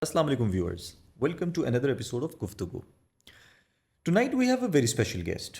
Assalamu alaikum viewers. Welcome to another episode of Guftagu. Tonight we have a very special guest.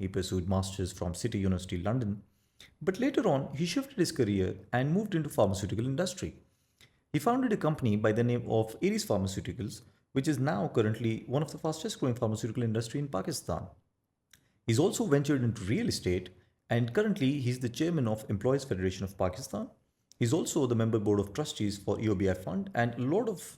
He pursued masters from City University London. But later on he shifted his career and moved into pharmaceutical industry. He founded a company by the name of Aries Pharmaceuticals, which is now currently one of the fastest growing pharmaceutical industry in Pakistan. He's also ventured into real estate, and currently he's the chairman of Employees Federation of Pakistan. He's also the member board of trustees for EOBI fund and a lot of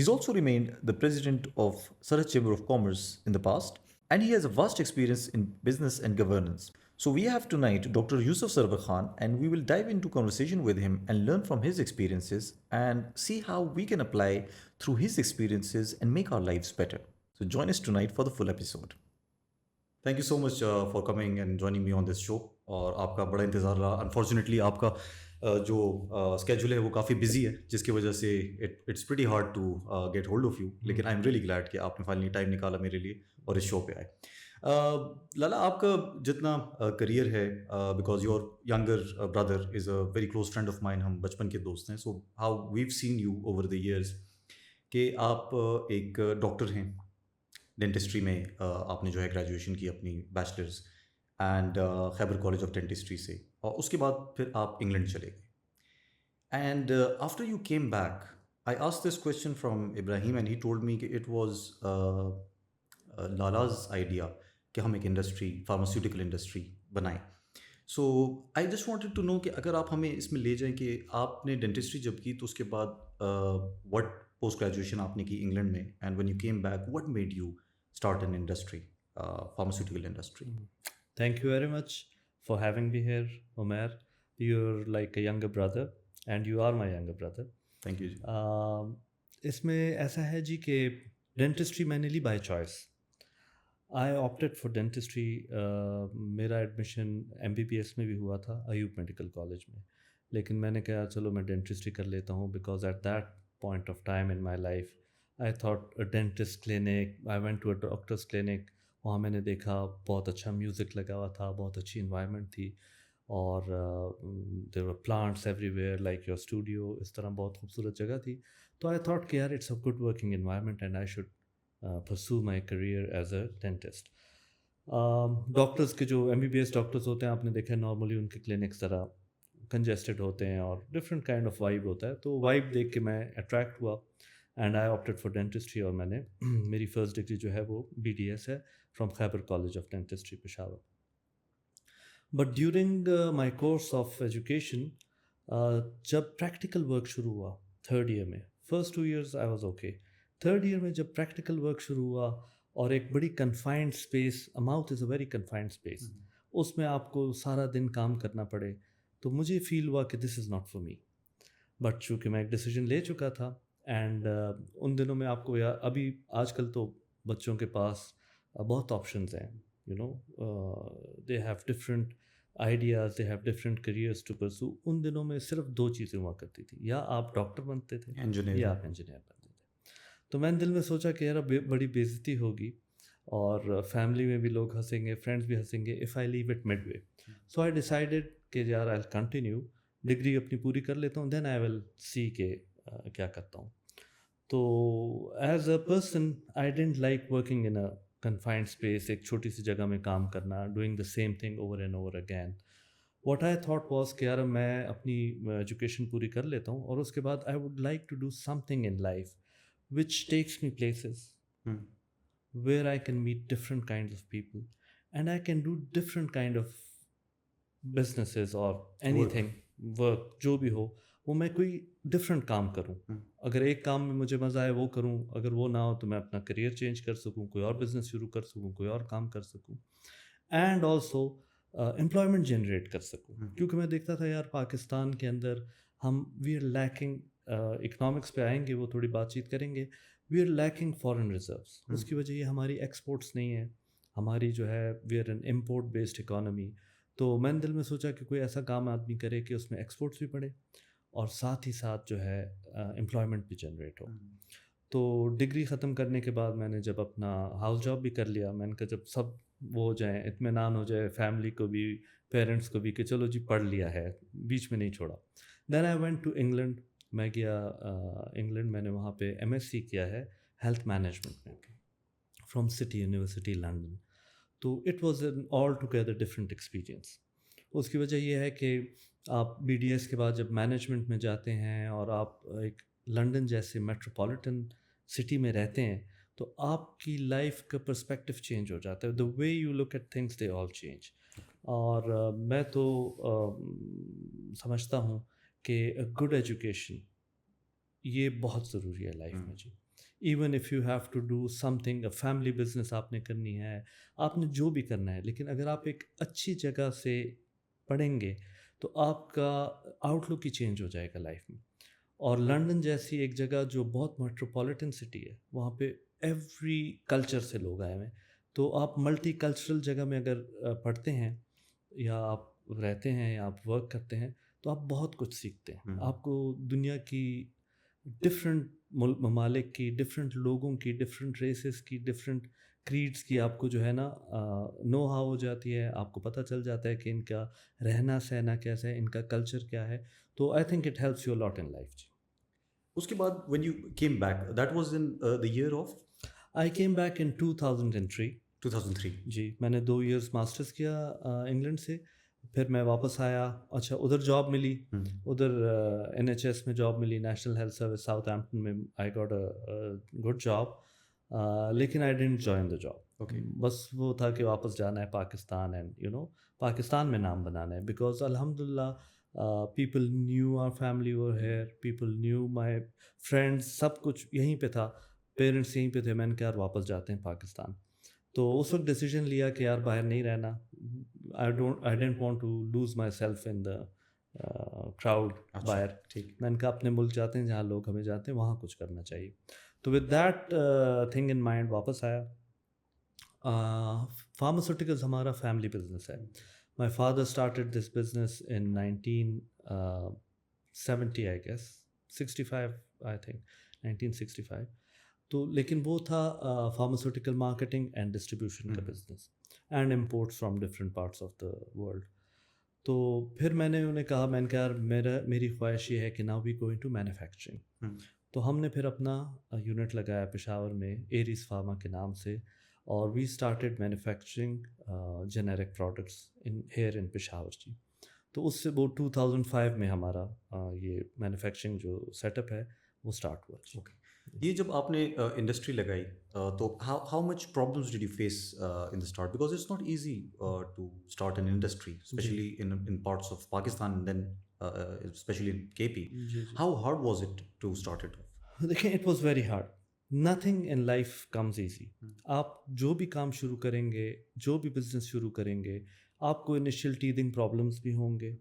He's also remained the president of Sarhad Chamber of Commerce in the past, and he has a vast experience in business and governance. So we have tonight Dr. Yusuf Sarwar Khan, and we will dive into conversation with him and learn from his experiences and see how we can apply through his experiences and make our lives better. So join us tonight for the full episode. Thank you so much for coming and joining me on this show. اور آپ کا بڑا انتظار رہا. Unfortunately آپ کا جو schedule ہے وہ کافی بزی ہے، جس کی وجہ سے it's pretty hard to get hold of you. لیکن آئی ایم ریئلی گلیڈ کہ آپ نے فائنلی ٹائم نکالا میرے لیے اور اس شو پہ آئے. لالا، آپ کا جتنا کریئر ہے، because your younger brother is a very close friend of mine, ہم بچپن کے دوست ہیں. So how you've seen you over the years کہ آپ ایک ڈاکٹر ہیں ڈینٹسٹری میں. آپ نے جو ہے گریجویشن کی اپنی bachelors and Khyber college of dentistry سے، اور اس کے بعد پھر آپ انگلینڈ چلے گئے. And after you came back I ask this question from Ibrahim and he told me کہ اٹ واز لالاز آئیڈیا کہ ہم ایک انڈسٹری، فارماسیوٹیکل انڈسٹری بنائیں. So I just wanted to know کہ اگر آپ ہمیں اس میں لے جائیں کہ آپ نے ڈینٹسٹری جب کی تو اس کے بعد وٹ پوسٹ گریجویشن آپ نے کی انگلینڈ میں، and when you came back what made you start an industry, pharmaceutical industry. Thank you very much for having me here, Umair. You're like a younger brother and you are my younger brother. Thank you. اس میں ایسا ہے جی کہ dentistry میں نے لی by choice. I opted for dentistry. میرا admission MBBS میں بھی ہوا تھا ایوب میڈیکل کالج میں، لیکن میں نے کہا چلو میں ڈینٹسٹری کر لیتا ہوں، because at that point of time in my life I thought dentist clinic. I went to a doctor's clinic. وہاں میں نے دیکھا بہت اچھا میوزک لگا ہوا تھا، بہت اچھی انوائرمنٹ تھی، اور there were plants everywhere like your studio. اس طرح بہت خوبصورت جگہ تھی. تو آئی تھاٹ کہ یار it's a good working environment and I should pursue my career as a dentist. Doctors کے جو MBBS ڈاکٹرس ہوتے ہیں، آپ نے دیکھا نارملی ان کے کلینکس ذرا کنجسٹڈ ہوتے ہیں اور ڈفرینٹ کائنڈ آف وائب ہوتا ہے. تو وائب دیکھ کے میں اٹریکٹ ہوا and I opted for dentistry. اور میں نے میری فرسٹ ڈگری جو ہے وہ BDS ہے from Khyber college of dentistry Peshawar. But during my course of education جب پریکٹیکل ورک شروع ہوا تھرڈ ایئر میں، first 2 years I was okay. Third year میں جب پریکٹیکل ورک شروع ہوا اور ایک بڑی confined space, mouth is a very confined space, اس میں آپ کو سارا دن کام کرنا پڑے، تو مجھے فیل ہوا کہ this is not for me. But چونکہ میں ایک ڈیسیجن لے چکا تھا اینڈ ان دنوں میں آپ کو ابھی آج کل تو بچوں کے پاس بہت آپشنز ہیں، they have different ideas, they have different careers to pursue. ان دنوں میں صرف 2 چیزیں ہوا کرتی تھی، یا آپ ڈاکٹر بنتے تھے یا آپ انجینئر بنتے تھے. تو میں نے دل میں سوچا کہ یار بڑی بے عزتی ہوگی اور فیملی میں بھی لوگ ہنسیں گے، فرینڈس بھی ہنسیں گے if I leave it midway. So I decided کہ یار آئی کنٹینیو، ڈگری اپنی پوری کر لیتا ہوں، دین آئی ول سی کہ کیا کرتا ہوں. تو as a person I didn't like working in a confined space, ایک چھوٹی سی جگہ میں کام کرنا، doing the same thing over and over again. What I thought was کہ یار میں اپنی ایجوکیشن پوری کر لیتا ہوں اور اس کے بعد I would like to do something in life which takes me places where I can meet different kinds of people and I can do different kind of businesses or anything, work جو بھی ہو، وہ میں کوئی different کام کروں. اگر ایک کام میں مجھے مزہ آئے وہ کروں، اگر وہ نہ ہو تو میں اپنا کریئر چینج کر سکوں، کوئی اور بزنس شروع کر سکوں، کوئی اور کام کر سکوں، اینڈ آلسو امپلائمنٹ جنریٹ کر سکوں. کیونکہ میں دیکھتا تھا یار پاکستان کے اندر ہم وی آر لیکنگ، اکنامکس پہ آئیں گے، وہ تھوڑی بات چیت کریں گے، we are leaking foreign reserves. اس کی وجہ یہ ہماری ایکسپورٹس نہیں ہے، ہماری جو ہے we are an import based economy. تو میں نے دل میں سوچا کہ کوئی ایسا کام آدمی کرے کہ اس میں ایکسپورٹس بھی پڑے اور ساتھ ہی ساتھ جو ہے امپلائمنٹ بھی جنریٹ ہو. تو ڈگری ختم کرنے کے بعد میں نے جب اپنا ہاؤس جاب بھی کر لیا، میں نے کہا جب سب وہ ہو جائیں, اطمینان ہو جائے فیملی کو بھی, پیرنٹس کو بھی, کہ چلو جی پڑھ لیا ہے, بیچ میں نہیں چھوڑا. دین آئی وینٹ ٹو انگلینڈ. میں گیا انگلینڈ, میں نے وہاں پہ ایم ایس سی کیا ہے ہیلتھ مینجمنٹ میں فرام سٹی یونیورسٹی لنڈن. تو it was an altogether different experience. اس کی وجہ یہ ہے کہ آپ بی ڈی ایس کے بعد جب مینجمنٹ میں جاتے ہیں اور آپ ایک لنڈن جیسے میٹروپولیٹن سٹی میں رہتے ہیں, تو آپ کی لائف کا پرسپیکٹیو چینج ہو جاتا ہے. The way you look at things they all change. اور میں تو سمجھتا ہوں کہ گڈ ایجوکیشن یہ بہت ضروری ہے لائف میں جی. Even if you have to do something, family business آپ نے کرنی ہے, آپ نے جو بھی کرنا ہے, لیکن اگر آپ ایک اچھی جگہ سے پڑھیں گے تو آپ کا آؤٹ لک ہی چینج ہو جائے گا لائف میں. اور لنڈن جیسی ایک جگہ جو بہت میٹروپولیٹن سٹی ہے, وہاں پہ ایوری کلچر سے لوگ آئے ہوئے ہیں. تو آپ ملٹی کلچرل جگہ میں اگر پڑھتے ہیں یا آپ رہتے ہیں یا آپ ورک کرتے ہیں تو آپ بہت کچھ سیکھتے ہیں. آپ کو دنیا کی ڈفرینٹ ممالک کی, ڈفرینٹ لوگوں کی, ڈفرینٹ ریسز کی, ڈفرینٹ کریڈس کی آپ کو جو ہے نا نو ہاؤ ہو جاتی ہے. آپ کو پتہ چل جاتا ہے کہ ان کا رہنا سہنا کیسا ہے, ان کا کلچر کیا ہے. تو I think it helps you lot in life. اس کے بعد when you came back, that was in the year of I came back in 2003. 2003. جی, میں نے 2 ایئرس ماسٹرس کیا انگلینڈ سے, پھر میں واپس آیا. اچھا, ادھر جاب ملی, ادھر این ایچ ایس میں جاب ملی, national health service Southampton میں. I got a good job, لیکن I didn't join the job. بس وہ تھا کہ واپس جانا ہے Pakistan, and you know Pakistan میں نام بنانا ہے. بیکاز الحمد للہ people knew our family over here, people knew my friends, سب کچھ یہیں پہ تھا, پیرنٹس یہیں پہ تھے. میں نے کہا یار واپس جاتے ہیں پاکستان. تو اس وقت ڈیسیجن لیا کہ یار باہر نہیں رہنا. I don't want to lose myself in the crowd باہر. میں نے کہا اپنے ملک جاتے ہیں جہاں لوگ ہمیں جاتے ہیں, وہاں کچھ کرنا چاہیے. تو with that thing in mind واپس آیا. فارماسیوٹیکلز ہمارا فیملی بزنس ہے. My father started this business in 1970 I guess, 65 I think 1965. تو لیکن وہ تھا فارماسیوٹیکل مارکیٹنگ اینڈ ڈسٹریبیوشن کا business, and imports from different parts of the world. تو پھر میں نے انہیں کہا, میں نے کہا یار میری خواہش یہ ہے کہ now we going to manufacturing. تو ہم نے پھر اپنا یونٹ لگایا پشاور میں ایریز فارما کے نام سے, اور we started manufacturing generic products here in Peshawar جی. تو اس سے وہ 2005 میں ہمارا یہ مینوفیکچرنگ جو سیٹ اپ ہے وہ اسٹارٹ ہوا جی. یہ جب آپ نے انڈسٹری لگائی تو how much problems did you face in the start, because it's not easy to start an industry especially in parts of Pakistan and then especially in K P. How hard was it to start it? دیکھیں, it was very hard. Nothing in life comes easy. آپ جو بھی کام شروع کریں گے, جو بھی business شروع کریں گے, آپ کو انیشیل ٹیدنگ پرابلمس بھی ہوں گے.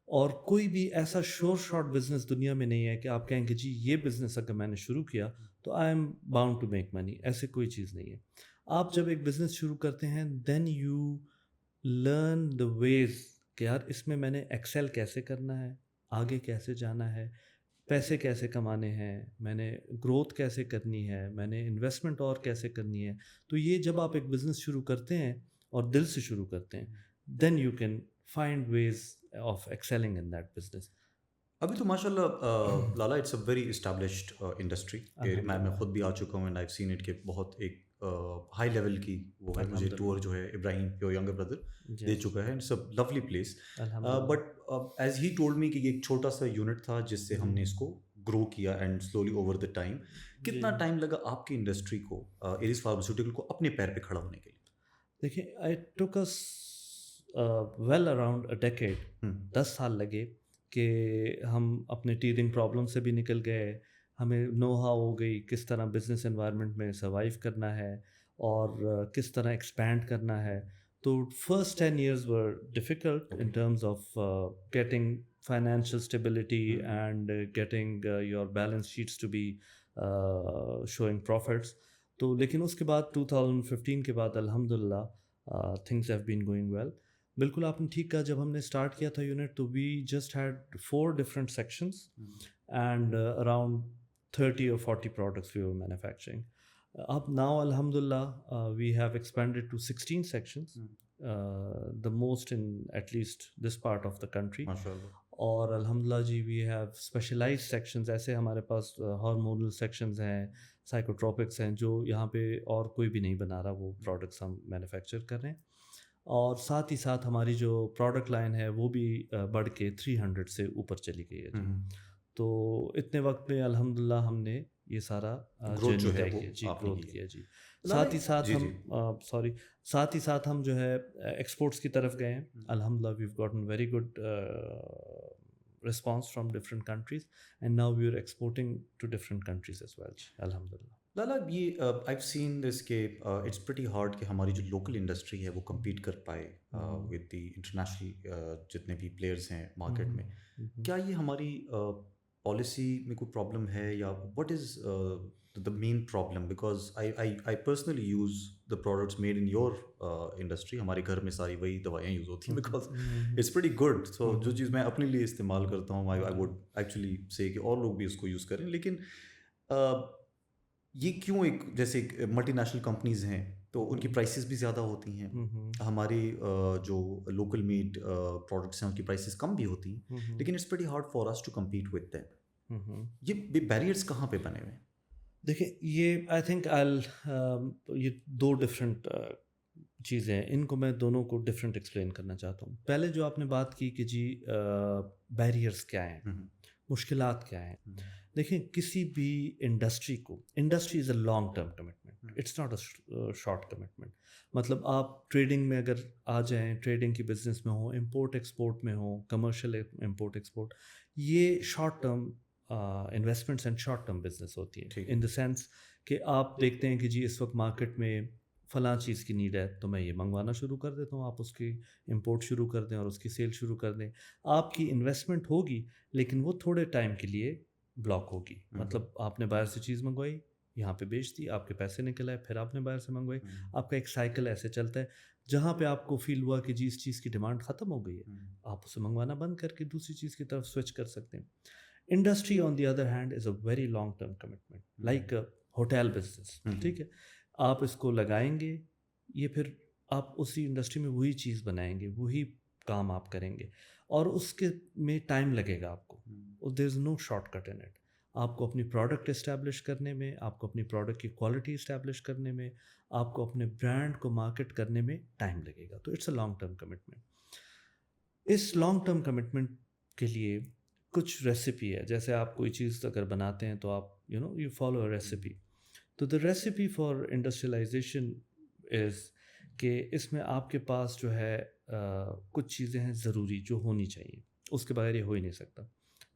اور کوئی بھی ایسا شور شارٹ بزنس دنیا میں نہیں ہے کہ آپ کہیں کہ جی یہ بزنس اگر میں نے شروع کیا تو I am bound to make money. ایسے کوئی چیز نہیں ہے. آپ جب ایک بزنس شروع کرتے ہیں دین یو لرن دا ویز کہ یار اس میں میں نے ایکسل کیسے کرنا ہے, آگے کیسے جانا ہے, پیسے کیسے کمانے ہیں, میں نے گروتھ کیسے کرنی ہے, میں نے انویسٹمنٹ اور کیسے کرنی ہے. تو یہ جب آپ ایک بزنس شروع کرتے ہیں اور دل سے شروع کرتے ہیں, then you can find ways of excelling in that business. ابھی تو ماشاء اللہ لالا it's a very established industry. میں خود بھی آ چکا ہوں اینڈ آئی سین اٹ کہ بہت ایک ہائی لیول کی وہ ہے. مجھے ٹور جو ہے ابراہیم یور ینگر بردر دے چکا ہے. It's a lovely place. But as he told me کہ یہ ایک چھوٹا سا یونٹ تھا جس سے ہم نے اس کو گرو کیا and slowly over the time. کتنا ٹائم لگا آپ کی انڈسٹری کو, ایریز فارماسیوٹیکل کو اپنے پیر پہ کھڑا ہونے کے لیے؟ دیکھیں, it took us well around a decade. 10 سال لگے کہ ہم اپنے ٹیدنگ پرابلم سے بھی نکل گئے. ہمیں نو ہاؤ ہو گئی کس طرح بزنس انوائرمنٹ میں سروائیو کرنا ہے اور کس طرح ایکسپینڈ کرنا ہے. تو first 10 years were difficult in terms of getting financial stability and getting your balance sheets to be showing profits. تو لیکن اس کے بعد 2015 کے بعد الحمدللہ things have been going well. بالکل آپ نے ٹھیک کہا, جب ہم نے اسٹارٹ کیا تھا یونٹ تو we just had 4 different sections and around 30 or 40 products we were manufacturing. Up now, Alhamdulillah, we have expanded to 16 sections, the most in at least this part of the country. ماشاء اللہ. اور الحمدللہ جی we have specialize sections, ایسے ہمارے پاس hormonal sections ہیں، سائیکوٹروپکس ہیں، جو یہاں پہ اور کوئی بھی نہیں بنا رہا، وہ پروڈکٹس ہم مینوفیکچر کر رہے ہیں. اور ساتھ ہی ساتھ ہماری جو پروڈکٹ لائن ہے وہ بھی بڑھ کے 300 سے اوپر چلی گئی ہے جی. تو اتنے وقت میں الحمدللہ ہم نے یہ سارا Growth جو ہے طے وہ کیا جی، آپ نے گروتھ کی ہے. کیا جی. ساتھ ہی ساتھ جی ہم ساتھ ہی ساتھ ہم جو ہے ایکسپورٹس کی طرف گئے ہیں. الحمدللہ we've gotten very good response from different countries, and now we are exporting to different countries as well. Alhamdulillah. لالا یہ I've seen this کہ it's pretty hard کہ ہماری جو لوکل انڈسٹری ہے وہ کمپیٹ کر پائے with the international جتنے بھی پلیئرز ہیں مارکیٹ میں. کیا یہ ہماری پالیسی میں کوئی پرابلم ہے یا what is the main problem? Because I personally use the products made in your industry. ہمارے گھر میں ساری وہی دوائیاں یوز ہوتی ہیں because it's pretty good. So جو چیز میں اپنے لیے استعمال کرتا ہوں I would actually say کہ اور لوگ بھی اس کو یوز کریں. لیکن یہ کیوں ایک جیسے ملٹی نیشنل کمپنیز ہیں تو ان کی پرائسز بھی زیادہ ہوتی ہیں, ہماری جو لوکل میڈ پروڈکٹس ہیں ان کی پرائسز کم بھی ہوتی ہیں, لیکن it's pretty hard for us to compete with them. یہ بیریئرس کہاں پہ بنے ہوئے ہیں؟ دیکھیں یہ آئی تھنک یہ دو ڈفرینٹ چیزیں ہیں, ان کو میں دونوں کو ڈفرینٹ ایکسپلین کرنا چاہتا ہوں. پہلے جو آپ نے بات کی کہ جی بیریئرس کیا ہیں, مشکلات کیا ہیں. دیکھیں کسی بھی industry is a long term commitment, it's not a short commitment. مطلب آپ ٹریڈنگ میں اگر آ جائیں, ٹریڈنگ کی بزنس میں ہوں, امپورٹ ایکسپورٹ میں ہوں, کمرشل امپورٹ ایکسپورٹ, یہ short term investments and short term business ہوتی ہے. ان دا سینس کہ آپ دیکھتے ہیں کہ جی اس وقت مارکیٹ میں فلاں چیز کی نیڈ ہے تو میں یہ منگوانا شروع کر دیتا ہوں, آپ اس کی امپورٹ شروع کر دیں اور اس کی سیل شروع کر دیں. آپ کی انویسٹمنٹ ہوگی لیکن وہ تھوڑے ٹائم کے لیے بلاک ہوگی. مطلب آپ نے باہر سے چیز منگوائی, یہاں پہ بیچ دی, آپ کے پیسے نکل آئے, پھر آپ نے باہر سے منگوائی, آپ کا ایک سائیکل ایسے چلتا ہے. جہاں پہ آپ کو فیل ہوا کہ جی اس چیز کی ڈیمانڈ ختم ہو گئی ہے, آپ اسے منگوانا بند کر کے دوسری چیز کی طرف سوئچ کر سکتے ہیں. Industry on the other hand is a very long term commitment, like hotel business. ٹھیک ہے, آپ اس کو لگائیں گے, یہ پھر آپ اسی انڈسٹری میں وہی چیز بنائیں گے, وہی کام آپ کریں گے, اور اس کے میں ٹائم لگے گا آپ کو. دیر is know short cut in it. آپ کو اپنی پروڈکٹ اسٹیبلش کرنے میں, آپ کو اپنی پروڈکٹ کی کوالٹی اسٹیبلش کرنے میں, آپ کو اپنے برانڈ کو مارکیٹ کرنے میں ٹائم لگے گا. تو it's a long term commitment. اس لانگ ٹرم کمٹمنٹ کے لیے کچھ ریسیپی ہے. جیسے آپ کوئی چیز اگر بناتے ہیں تو آپ یو فالو اے ریسیپی. تو دا ریسیپی فار انڈسٹریلائزیشن از کہ اس میں آپ کے پاس جو ہے کچھ چیزیں ہیں ضروری جو ہونی چاہیے, اس کے بغیر یہ ہو ہی نہیں سکتا.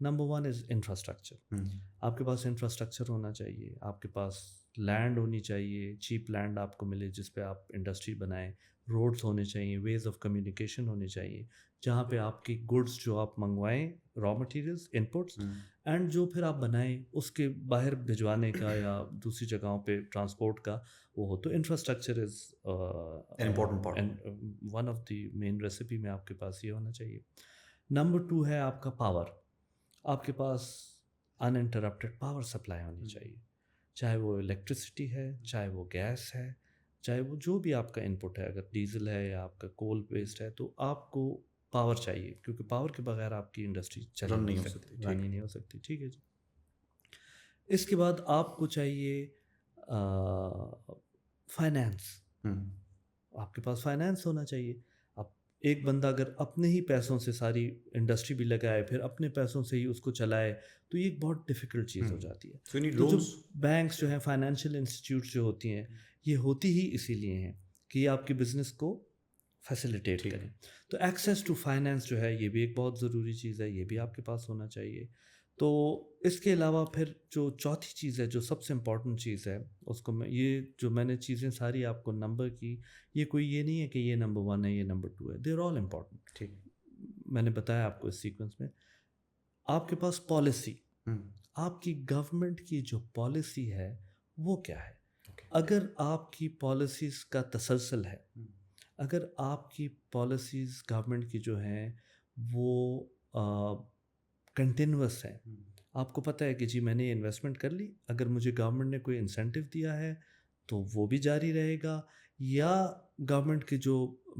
نمبر 1 از انفراسٹرکچر. آپ کے پاس انفراسٹرکچر ہونا چاہیے, آپ کے پاس لینڈ ہونی چاہیے, چیپ لینڈ آپ کو ملے جس پہ آپ انڈسٹری بنائیں. روڈس ہونے چاہیے, ویز آف کمیونیکیشن ہونے چاہیے, جہاں پہ آپ کی گڈس جو آپ منگوائیں, را مٹیریلس, انپٹس, اینڈ جو پھر آپ بنائیں اس کے باہر بھجوانے کا یا دوسری جگہوں پہ ٹرانسپورٹ کا وہ ہو. تو infrastructure is important part, one of the main recipe میں آپ کے پاس یہ ہونا چاہیے. نمبر 2 ہے آپ کا پاور. آپ کے پاس ان انٹرپٹیڈ پاور سپلائی ہونی چاہیے, چاہے وہ الیکٹریسٹی ہے, چاہے وہ گیس ہے, چاہے وہ جو بھی آپ کا انپٹ ہے, اگر ڈیزل ہے یا آپ کا کول بیسڈ ہے, تو آپ کو پاور چاہیے, کیونکہ پاور کے بغیر آپ کی انڈسٹری رن نہیں ہو سکتی. ٹھیک ہے جی. اس کے بعد آپ کو چاہیے فائنینس. آپ کے پاس فائنینس ہونا چاہیے. ایک بندہ اگر اپنے ہی پیسوں سے ساری انڈسٹری بھی لگائے, پھر اپنے پیسوں سے ہی اس کو چلائے, تو یہ ایک بہت ڈیفیکلٹ چیز ہو جاتی ہے. تو جو بینکس جو ہیں, فائنینشیل انسٹیٹیوٹس جو ہوتی ہیں, یہ ہوتی ہی اسی لیے ہیں کہ یہ آپ کی بزنس کو فیسیلیٹیٹ کریں. تو ایکسیس ٹو فائنینس جو ہے یہ بھی ایک بہت ضروری چیز ہے, یہ بھی آپ کے پاس ہونا چاہیے. تو اس کے علاوہ پھر جو چوتھی چیز ہے, جو سب سے امپورٹنٹ چیز ہے, اس کو میں یہ جو میں نے چیزیں ساری آپ کو نمبر کی, یہ کوئی یہ نہیں ہے کہ یہ نمبر 1 ہے, یہ نمبر 2 ہے. They are all important. ٹھیک, میں نے بتایا آپ کو اس سیکوینس میں. آپ کے پاس پالیسی, آپ کی گورنمنٹ کی جو پالیسی ہے وہ کیا ہے. اگر آپ کی پالیسیز کا تسلسل ہے, اگر آپ کی پالیسیز گورنمنٹ کی جو ہیں وہ کنٹینوس ہیں, آپ کو پتہ ہے کہ جی میں نے یہ انویسٹمنٹ کر لی, اگر مجھے گورنمنٹ نے کوئی انسینٹیو دیا ہے تو وہ بھی جاری رہے گا، یا گورنمنٹ کے جو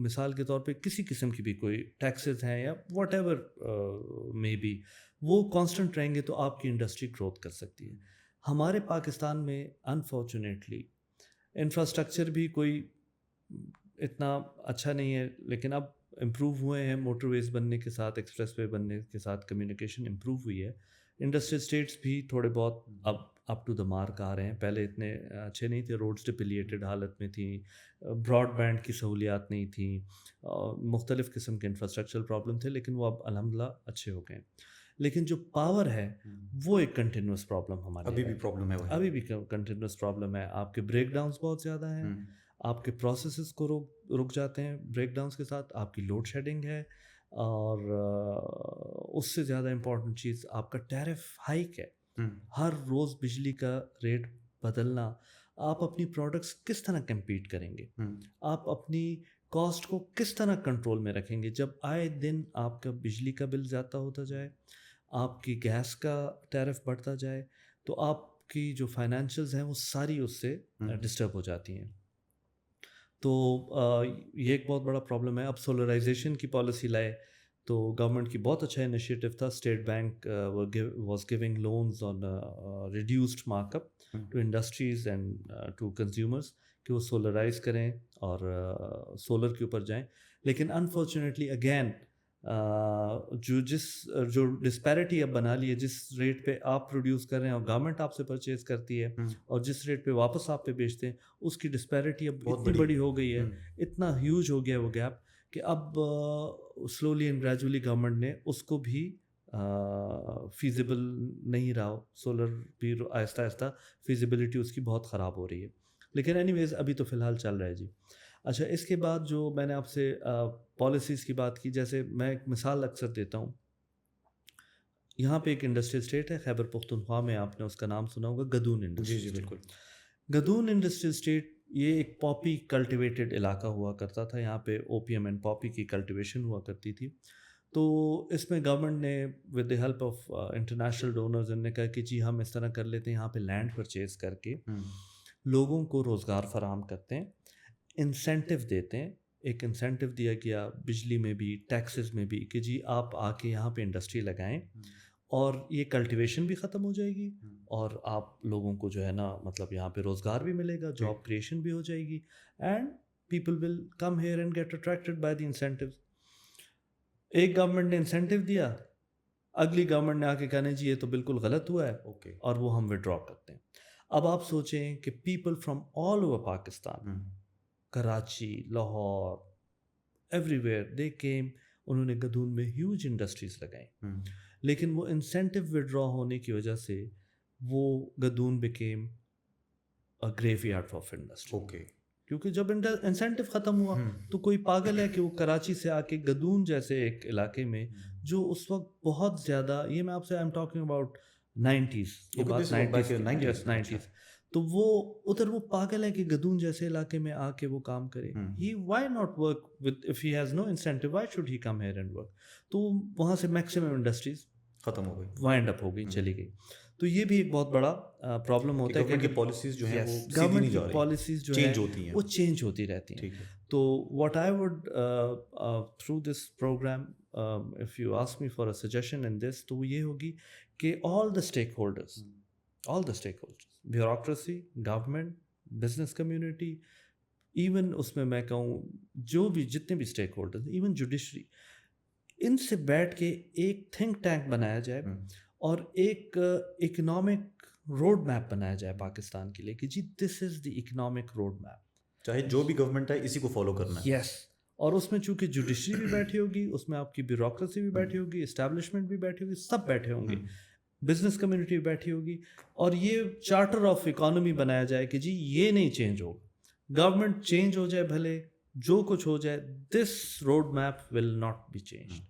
مثال کے طور پہ کسی قسم کی بھی کوئی ٹیکسز ہیں یا واٹ ایور مے بی، وہ کانسٹنٹ رہیں گے تو آپ کی انڈسٹری گروتھ کر سکتی ہے. ہمارے پاکستان میں انفارچونیٹلی انفراسٹرکچر بھی کوئی اتنا اچھا نہیں ہے، لیکن اب امپروو ہوئے ہیں، موٹر ویز بننے کے ساتھ، ایکسپریس وے بننے کے ساتھ کمیونیکیشن امپروو ہوئی ہے. انڈسٹریل اسٹیٹس بھی تھوڑے بہت اب اپ ٹو دا مارک آ رہے ہیں. پہلے اتنے اچھے نہیں تھے، روڈز ڈپلیٹڈ حالت میں تھیں، براڈ بینڈ کی سہولیات نہیں تھیں، مختلف قسم کے انفراسٹرکچرل پرابلم تھے، لیکن وہ اب الحمدللہ اچھے ہو گئے ہیں. لیکن جو پاور ہے وہ ایک کنٹینیوس پرابلم ہمارے ابھی بھی پرابلم ہے، ابھی بھی کنٹینیوس پرابلم ہے. آپ کے بریک ڈاؤنس بہت زیادہ ہیں، آپ کے پروسیسز کو رک جاتے ہیں بریک ڈاؤنس کے ساتھ، آپ کی لوڈ شیڈنگ ہے، اور اس سے زیادہ امپورٹنٹ چیز آپ کا ٹیرف ہائیک ہے. ہر روز بجلی کا ریٹ بدلنا، آپ اپنی پروڈکٹس کس طرح کمپیٹ کریں گے، آپ اپنی کاسٹ کو کس طرح کنٹرول میں رکھیں گے جب آئے دن آپ کا بجلی کا بل زیادہ ہوتا جائے، آپ کی گیس کا ٹیرف بڑھتا جائے، تو آپ کی جو فائنینشیلز ہیں وہ ساری اس سے ڈسٹرب ہو جاتی ہیں. تو یہ ایک بہت بڑا پرابلم ہے. اب سولرائزیشن کی پالیسی لائے تو گورنمنٹ کی بہت اچھا انیشیٹو تھا. State Bank was giving loans on reduced mark up to industries and to consumers کہ وہ سولرائز کریں اور سولر کے اوپر جائیں. لیکن انفارچونیٹلی اگین جو ڈسپیرٹی اب بنا لی ہے، جس ریٹ پہ آپ پروڈیوس کر رہے ہیں اور گورنمنٹ آپ سے پرچیز کرتی ہے اور جس ریٹ پہ واپس آپ پہ بیچتے ہیں، اس کی ڈسپیرٹی اب اتنی بڑی ہو گئی ہے، اتنا ہیوج ہو گیا وہ گیپ کہ اب سلولی اینڈ گریجولی گورنمنٹ نے اس کو بھی فیزیبل نہیں رہا. سولر بھی آہستہ آہستہ فیزیبلٹی اس کی بہت خراب ہو رہی ہے. لیکن اینی ویز ابھی تو فی الحال چل رہا ہے جی. اچھا، اس کے بعد جو میں نے آپ سے پالیسیز کی بات کی، جیسے میں ایک مثال اکثر دیتا ہوں. یہاں پہ ایک انڈسٹریل اسٹیٹ ہے خیبر پختونخوا میں، آپ نے اس کا نام سنا ہوگا، گدون انڈسٹریل. جی بالکل. گدون انڈسٹریل اسٹیٹ یہ ایک پاپی کلٹیویٹڈ علاقہ ہوا کرتا تھا. یہاں پہ اوپیم اینڈ پاپی کی کلٹیویشن ہوا کرتی تھی. تو اس میں گورنمنٹ نے with the help of international donors نے کہا کہ جی ہم اس طرح کر لیتے ہیں، یہاں پہ لینڈ پرچیز کر کے لوگوں کو روزگار فراہم کرتے ہیں، انسینٹیو دیتے ہیں. ایک انسینٹیو دیا گیا بجلی میں بھی، ٹیکسز میں بھی، کہ جی آپ آ کے یہاں پہ انڈسٹری لگائیں اور یہ کلٹیویشن بھی ختم ہو جائے گی اور آپ لوگوں کو جو ہے نا مطلب یہاں پہ روزگار بھی ملے گا، جاب کریشن بھی ہو جائے گی، and people will come here and get attracted by the incentives. ایک گورنمنٹ نے انسینٹیو دیا، اگلی گورنمنٹ نے آ کے کہنا جی یہ تو بالکل غلط ہوا ہے اور وہ ہم وڈرا کرتے ہیں. اب آپ سوچیں کہ people from all over Pakistan, Karachi, Lahore, every where they came, انہوں نے گدون میں ہیوج انڈسٹریز لگائیں. لیکن وہ انسینٹیو وڈرا ہونے کی وجہ سے وہ Gadoon became a graveyard of industry. کیونکہ جب انسینٹیو ختم ہوا تو کوئی پاگل ہے کہ وہ کراچی سے آ کے گدون جیسے ایک علاقے میں جو اس وقت بہت زیادہ، یہ میں آپ سے I am talking about 90s، یہ بات 90s، تو وہ ادھر وہ پاگل ہے کہ گدون جیسے علاقے میں آ کے وہ کام کرے. He why not work with if he has no incentive, why should he come here and work. تو وہاں سے میکسیمم انڈسٹریز ختم ہو گئی، وائنڈ اپ ہو گئی، چلی گئی. تو یہ بھی ایک بہت بڑا پرابلم ہوتا ہے کہ پالیسیز جو ہیں گورنمنٹ کی پالیسیز جو ہیں وہ چینج ہوتی رہتی ہیں. تو what I would through this programme if you ask me for a suggestion in this, تو وہ یہ ہوگی کہ all the stakeholders, bureaucracy, government, business community, even اس میں کہوں جو بھی جتنے بھی اسٹیک ہولڈرز، ایون جوڈیشری، ان سے بیٹھ کے ایک تھنک ٹینک بنایا جائے اور ایک اکنامک روڈ میپ بنایا جائے پاکستان کے لیے کہ جی دس از دی اکنامک روڈ میپ، چاہے جو بھی گورنمنٹ ہے اسی کو فالو کرنا ہے. یس. اور اس میں چونکہ جوڈیشری بھی بیٹھی ہوگی، اس میں آپ کی بیوروکریسی بھی بیٹھی ہوگی، اسٹیبلشمنٹ بھی بیٹھی ہوگی، سب بیٹھے ہوں گے، بزنس کمیونٹی بھی بیٹھی ہوگی، اور یہ چارٹر آف اکانومی بنایا جائے کہ جی یہ نہیں چینج ہوگا. گورنمنٹ چینج ہو جائے بھلے، جو کچھ ہو جائے، this road map will not be change.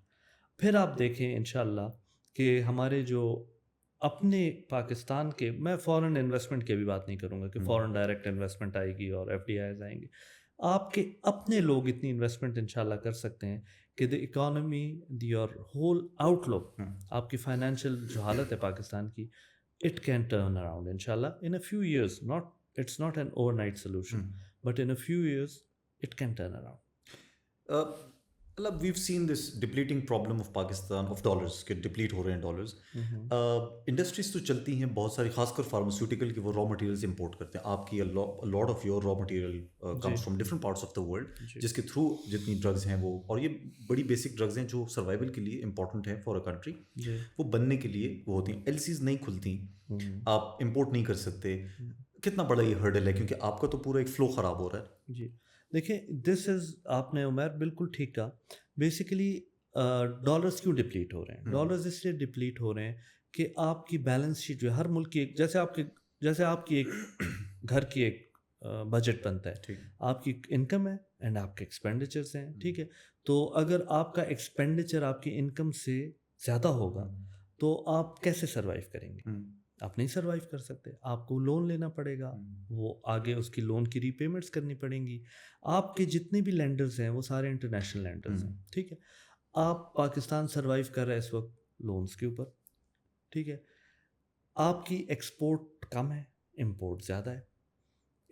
پھر آپ دیکھیں انشاءاللہ کہ ہمارے جو اپنے پاکستان کے، میں فورن انویسٹمنٹ کی بھی بات نہیں کروں گا کہ فورن ڈائریکٹ انویسٹمنٹ آئے گی اور ایف ڈی آئیز آئیں گے، آپ کے اپنے لوگ اتنی انویسٹمنٹ انشاءاللہ کر سکتے ہیں کہ the economy, the your whole outlook, آپ کی فائنینشیل جو حالت ہے پاکستان کی، اٹ کین ٹرن اراؤنڈ انشاءاللہ in a few years, not It's not an overnight solution, but in a few years, it can turn around. we've seen this depleting problem of Pakistan of dollars کہ deplete ہو رہے ہیں dollars. Industries تو چلتی ہیں بہت ساری, خاص کر فارماسیوٹیکل کی, وہ را مٹیریلز امپورٹ کرتے ہیں. آپ کی lot of your raw material comes from different parts of the world, جس کے تھرو جتنی ڈرگز ہیں وہ, اور یہ بڑی بیسک ڈرگز ہیں جو سروائیول کے لیے امپورٹنٹ ہیں فار اے کنٹری, وہ بننے کے لیے وہ ہوتی ہیں. ایل سیز نہیں کھلتی, آپ امپورٹ نہیں کر سکتے. کتنا بڑا یہ ہرڈل ہے, کیونکہ آپ کا تو پورا ایک فلو خراب ہو رہا ہے. جی دیکھیں, دس از, آپ نے عمیر بالکل ٹھیک کہا. بیسیکلی ڈالرز کیوں ڈپلیٹ ہو رہے ہیں؟ ڈالرز اس لیے ڈپلیٹ ہو رہے ہیں کہ آپ کی بیلنس شیٹ جو ہے ہر ملک کی ایک, جیسے آپ کی ایک گھر کی ایک بجٹ بنتا ہے, آپ کی انکم ہے اینڈ آپ کے ایکسپینڈیچرس ہیں, ٹھیک ہے. تو اگر آپ کا ایکسپینڈیچر آپ کی انکم سے زیادہ ہوگا تو آپ کیسے سروائیو کریں گے؟ آپ نہیں سروائیو کر سکتے. آپ کو لون لینا پڑے گا, وہ آگے اس کی لون کی ری پیمنٹس کرنی پڑیں گی. آپ کے جتنے بھی لینڈرز ہیں وہ سارے انٹرنیشنل لینڈرز ہیں, ٹھیک ہے. آپ پاکستان سروائیو کر رہے ہیں اس وقت لونز کے اوپر, ٹھیک ہے. آپ کی ایکسپورٹ کم ہے, امپورٹ زیادہ ہے.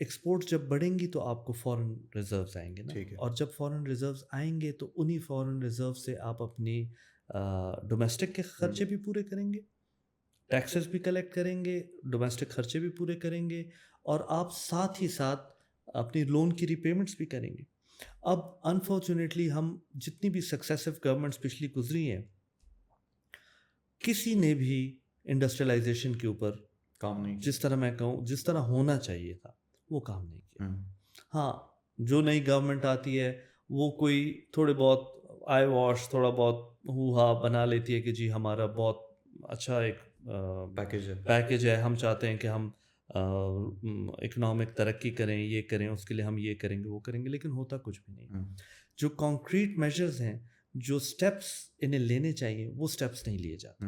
ایکسپورٹ جب بڑھیں گی تو آپ کو فورن ریزروز آئیں گے نا, اور جب فورن ریزروز آئیں گے تو انہی فورن ریزرو سے آپ اپنی ڈومیسٹک کے خرچے بھی پورے کریں گے, ٹیکسز بھی کلیکٹ کریں گے, ڈومیسٹک خرچے بھی پورے کریں گے, اور آپ ساتھ ہی ساتھ اپنی لون کی ری پیمنٹس بھی کریں گے. اب انفارچونیٹلی ہم جتنی بھی سکسیسو گورنمنٹس پچھلی گزری ہیں, کسی نے بھی انڈسٹریلائزیشن کے اوپر کام نہیں, جس طرح میں کہوں جس طرح ہونا چاہیے تھا وہ کام نہیں کیا. ہاں, جو نئی گورنمنٹ آتی ہے وہ کوئی تھوڑے بہت آئی واش, تھوڑا بہت ہو ہا بنا لیتی ہے کہ جی ہمارا بہت اچھا ایک پیکیج ہے, ہم چاہتے ہیں کہ ہم اکنامک ترقی کریں, یہ کریں, اس کے لیے ہم یہ کریں گے, وہ کریں گے, لیکن ہوتا کچھ بھی نہیں. جو کانکریٹ میجرز ہیں, جو سٹیپس انہیں لینے چاہیے, وہ سٹیپس نہیں لیے جاتے.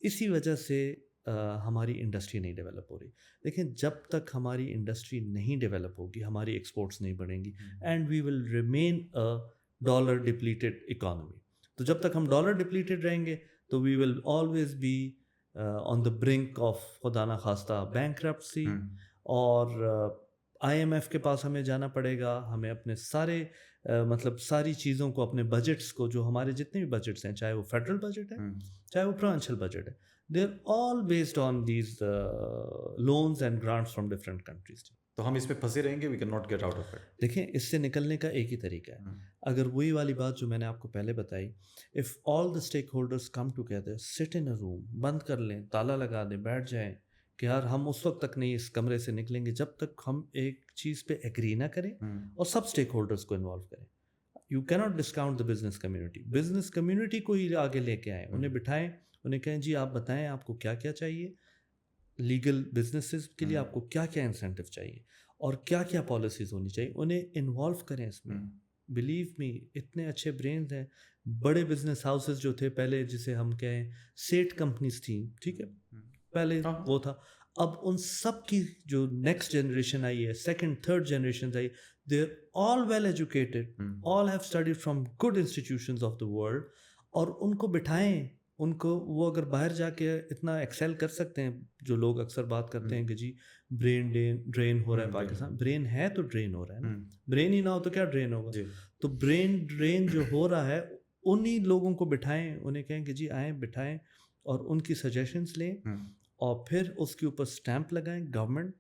اسی وجہ سے ہماری انڈسٹری نہیں ڈیولپ ہو رہی. دیکھیں, جب تک ہماری انڈسٹری نہیں ڈیولپ ہوگی, ہماری ایکسپورٹس نہیں بڑھیں گی, and we will remain a dollar depleted economy. تو جب تک ہم ڈالر ڈپلیٹڈ رہیں گے تو we will always be on the brink of, خدا نہ خواستہ, بینکرپسی. اور آئی ایم ایف کے پاس ہمیں جانا پڑے گا. ہمیں اپنے سارے مطلب ساری چیزوں کو, اپنے بجٹس کو, جو ہمارے جتنے بھی بجٹس ہیں, چاہے وہ فیڈرل بجٹ ہے, چاہے وہ پروونشل بجٹ ہے, they are all based on these loans and grants from different countries. تو ہم اس میں پھنسے رہیں گے, we can not get out of it. دیکھیں, اس سے نکلنے کا ایک ہی طریقہ ہے. اگر وہی والی بات جو میں نے آپ کو پہلے بتائی, if all the stack holders come together, سٹ ان اے روم, بند کر لیں, تالا لگا دیں, بیٹھ جائیں کہ یار ہم اس وقت تک نہیں اس کمرے سے نکلیں گے جب تک ہم ایک چیز پہ ایگری نہ کریں اور سب اسٹیک ہولڈرس کو انوالو کریں. یو کی not discount the business community. Business community کو ہی آگے لے کے آئیں, انہیں بٹھائیں, انہیں کہیں جی آپ بتائیں آپ کو کیا کیا چاہیے, لیگل بزنسز کے لیے آپ کو کیا کیا انسینٹیو چاہیے اور کیا کیا پالیسیز ہونی چاہیے, انہیں انوالو کریں اس میں. بلیو می, اتنے اچھے برینز ہیں. بڑے بزنس ہاؤسز جو تھے پہلے, جسے ہم کہیں سیٹ کمپنیز تھیں, ٹھیک ہے, پہلے وہ تھا. اب ان سب کی جو نیکسٹ جنریشن آئی ہے, سیکنڈ تھرڈ جنریشن آئی, they are all well educated, all have studied from good institutions of the world. اور ان کو بٹھائیں, ان کو, وہ اگر باہر جا کے اتنا ایکسیل کر سکتے ہیں, جو لوگ اکثر بات کرتے ہیں کہ جی برین ڈرین ہو رہا ہے پاکستان, برین ہے تو ڈرین ہو رہا ہے نا, برین ہی نہ ہو تو کیا ڈرین ہوگا. تو برین ڈرین جو ہو رہا ہے, انہی لوگوں کو بٹھائیں, انہیں کہیں کہ جی آئیں, بٹھائیں اور ان کی سجیشنس لیں, اور پھر اس کے اوپر اسٹیمپ لگائیں. Government,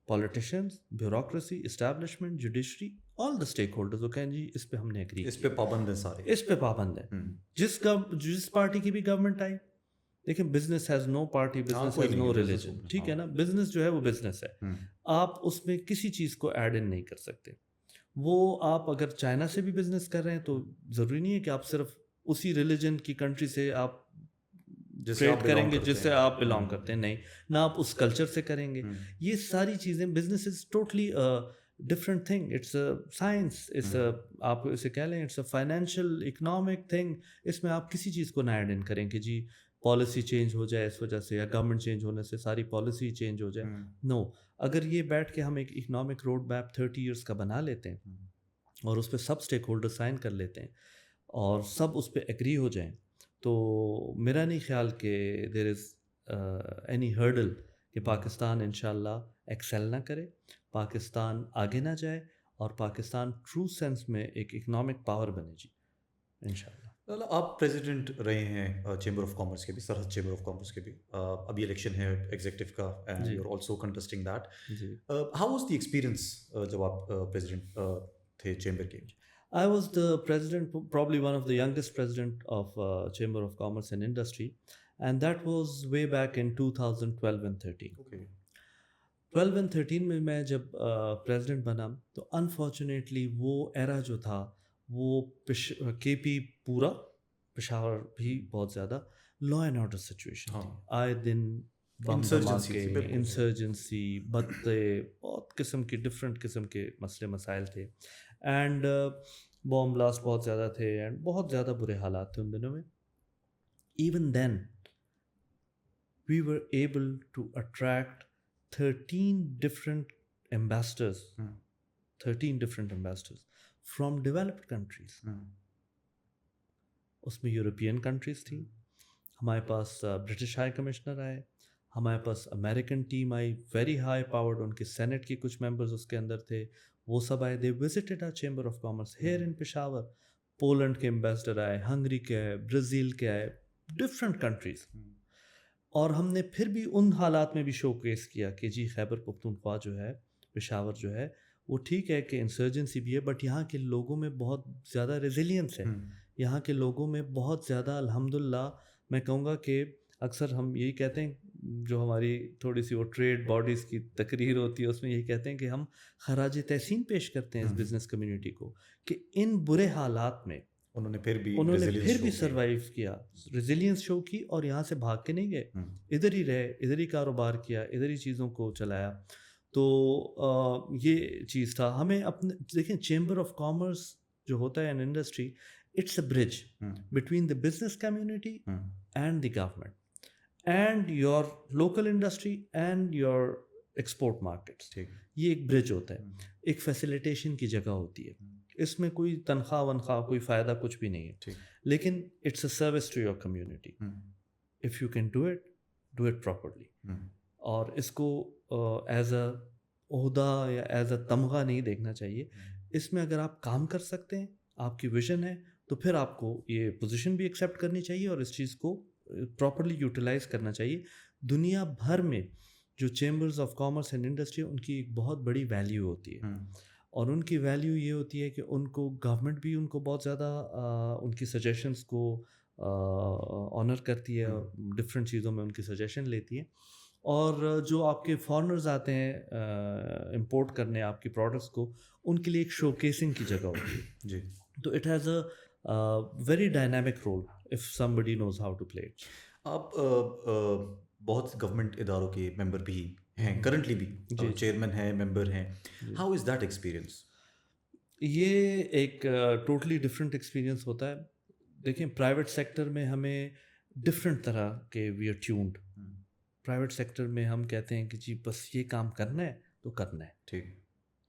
politicians, bureaucracy, establishment, judiciary, all the stake holders, وہ کہیں جی اس پہ ہم نے ایگری, اس پہ پابند ہیں سارے, اس پہ پابند ہیں. جس پارٹی کی بھی گورنمنٹ آئی, دیکھیں business has no party, business has no religion, ٹھیک ہے نا. بزنس جو ہے وہ بزنس ہے, آپ اس میں کسی چیز کو ایڈ ان نہیں کر سکتے. وہ آپ اگر چائنا سے بھی بزنس کر رہے ہیں تو ضروری نہیں ہے کہ آپ صرف اسی ریلیجن کی کنٹری سے آپ ٹریڈ کریں گے جس سے آپ بلانگ کرتے ہیں, نہیں, نہ آپ اس کلچر سے کریں گے. یہ ساری چیزیں, business is totally different thing, it's a science, it's آپ اسے کہہ لیں it's a financial economic thing. اس میں آپ کسی چیز کو نہ ایڈ ان کریں کہ جی پالیسی چینج ہو جائے اس وجہ سے, یا گورنمنٹ چینج ہونے سے ساری پالیسی چینج ہو جائے. نو, اگر یہ بیٹھ کے ہم ایک اکنامک روڈ میپ 30 ایئرس کا بنا لیتے ہیں اور اس پہ سب اسٹیک ہولڈر سائن کر لیتے ہیں اور سب اس پہ ایگری ہو جائیں, تو میرا نہیں خیال کہ دیر از اینی ہرڈل کہ پاکستان انشاءاللہ ایکسیل نہ کرے, پاکستان آگے نہ جائے, اور پاکستان ٹرو سینس میں ایک اکنامک پاور بنے جی انشاءاللہ. آپ پریزیڈنٹ رہے ہیں چیمبر آف کامرس کے بھی, سرحد چیمبر آف کامرس کے بھی. ابھی الیکشن ہے ایگزیکٹو کا and you are also contesting that. جی, ہاؤ واز دی ایکسپیرئنس جب آپ پریزیڈنٹ تھے چیمبر کے؟ I was the president, probably one of the youngest president of Chamber of Commerce and Industry, and that was way back in 2012 and 13. Okay. 12 and 13 میں میں جب president بنا تو unfortunately وہ ایرا جو تھا وہ کے پی پورا, پشاور بھی بہت زیادہ لا اینڈ آرڈر سچویشن تھی. آئے دن بم دھماکے, انسرجنسی, بتے, بہت قسم کی ڈفرینٹ قسم کے مسئلے مسائل تھے, اینڈ بوم بلاسٹ بہت زیادہ تھے, اینڈ بہت زیادہ برے حالات تھے ان دنوں میں. Even then we were able to attract 13 different ambassadors, 13 different ambassadors from developed countries. اس میں یورپین کنٹریز تھیں, ہمارے پاس برٹش ہائی کمشنر آئے, ہمارے پاس امریکن ٹیم آئی, ویری ہائی پاورڈ, ان کے سینٹ کے کچھ ممبرز اس کے اندر تھے, وہ سب آئے. They visited our chamber of commerce here in Peshawar. Poland کے امبیسڈر آئے, ہنگری کے آئے, برازیل کے آئے, ڈفرینٹ کنٹریز. اور ہم نے پھر بھی ان حالات میں بھی شو کیس کیا کہ جی خیبر پختونخوا جو ہے, پشاور جو ہے, وہ ٹھیک ہے کہ انسرجنسی بھی ہے, بٹ یہاں کے لوگوں میں بہت زیادہ ریزیلینس ہے. یہاں کے لوگوں میں بہت زیادہ الحمدللہ میں کہوں گا کہ اکثر ہم یہی کہتے ہیں, جو ہماری تھوڑی سی وہ ٹریڈ باڈیز کی تقریر ہوتی ہے اس میں یہی کہتے ہیں کہ ہم خراج تحسین پیش کرتے ہیں اس بزنس کمیونٹی کو کہ ان برے حالات میں انہوں نے پھر بھی سروائیو کیا, ریزیلینس شو کی, اور یہاں سے بھاگ کے نہیں گئے, ادھر ہی رہے, ادھر ہی کاروبار کیا, ادھر ہی چیزوں کو چلایا. تو یہ چیز تھا. ہمیں اپنے دیکھیں چیمبر آف کامرس جو ہوتا ہے in industry, it's a bridge between the business community and the government and your local industry and your export markets. یہ ایک برج ہوتا ہے, ایک فیسیلیٹیشن کی جگہ ہوتی ہے. اس میں کوئی تنخواہ ونخواہ کوئی فائدہ کچھ بھی نہیں ہے, لیکن it's a service to your community. If you can do it properly. اور اس کو ایز اے عہدہ یا ایز اے تمغہ نہیں دیکھنا چاہیے. اس میں اگر آپ کام کر سکتے ہیں, آپ کی ویژن ہے, تو پھر آپ کو یہ پوزیشن بھی ایکسیپٹ کرنی چاہیے اور اس چیز کو پراپرلی یوٹیلائز کرنا چاہیے. دنیا بھر میں جو chambers of commerce and industry, ان کی ایک بہت بڑی ویلیو ہوتی ہے, اور ان کی ویلیو یہ ہوتی ہے کہ ان کو گورنمنٹ بھی ان کو بہت زیادہ ان کی سجیشنس کو آنر کرتی ہے, ڈفرینٹ چیزوں میں ان کی سجیشن لیتی ہے. اور جو آپ کے فارنرز آتے ہیں امپورٹ کرنے آپ کی پروڈکٹس کو, ان کے لیے ایک شو کیسنگ کی جگہ ہوتی ہے. جی, تو it has a very dynamic role if somebody knows how to play it. آپ بہت گورنمنٹ اداروں کے ممبر بھی ہیں کرنٹلی بھی, چیئرمین ہیں, ممبر ہیں. How is that experience? یہ ایک ٹوٹلی ڈفرینٹ ایکسپیرئنس ہوتا ہے. دیکھیں پرائیویٹ سیکٹر میں ہمیں ڈفرینٹ طرح کے we are tuned. Private sector میں ہم کہتے ہیں کہ جی بس یہ کام کرنا ہے تو کرنا ہے. ٹھیک.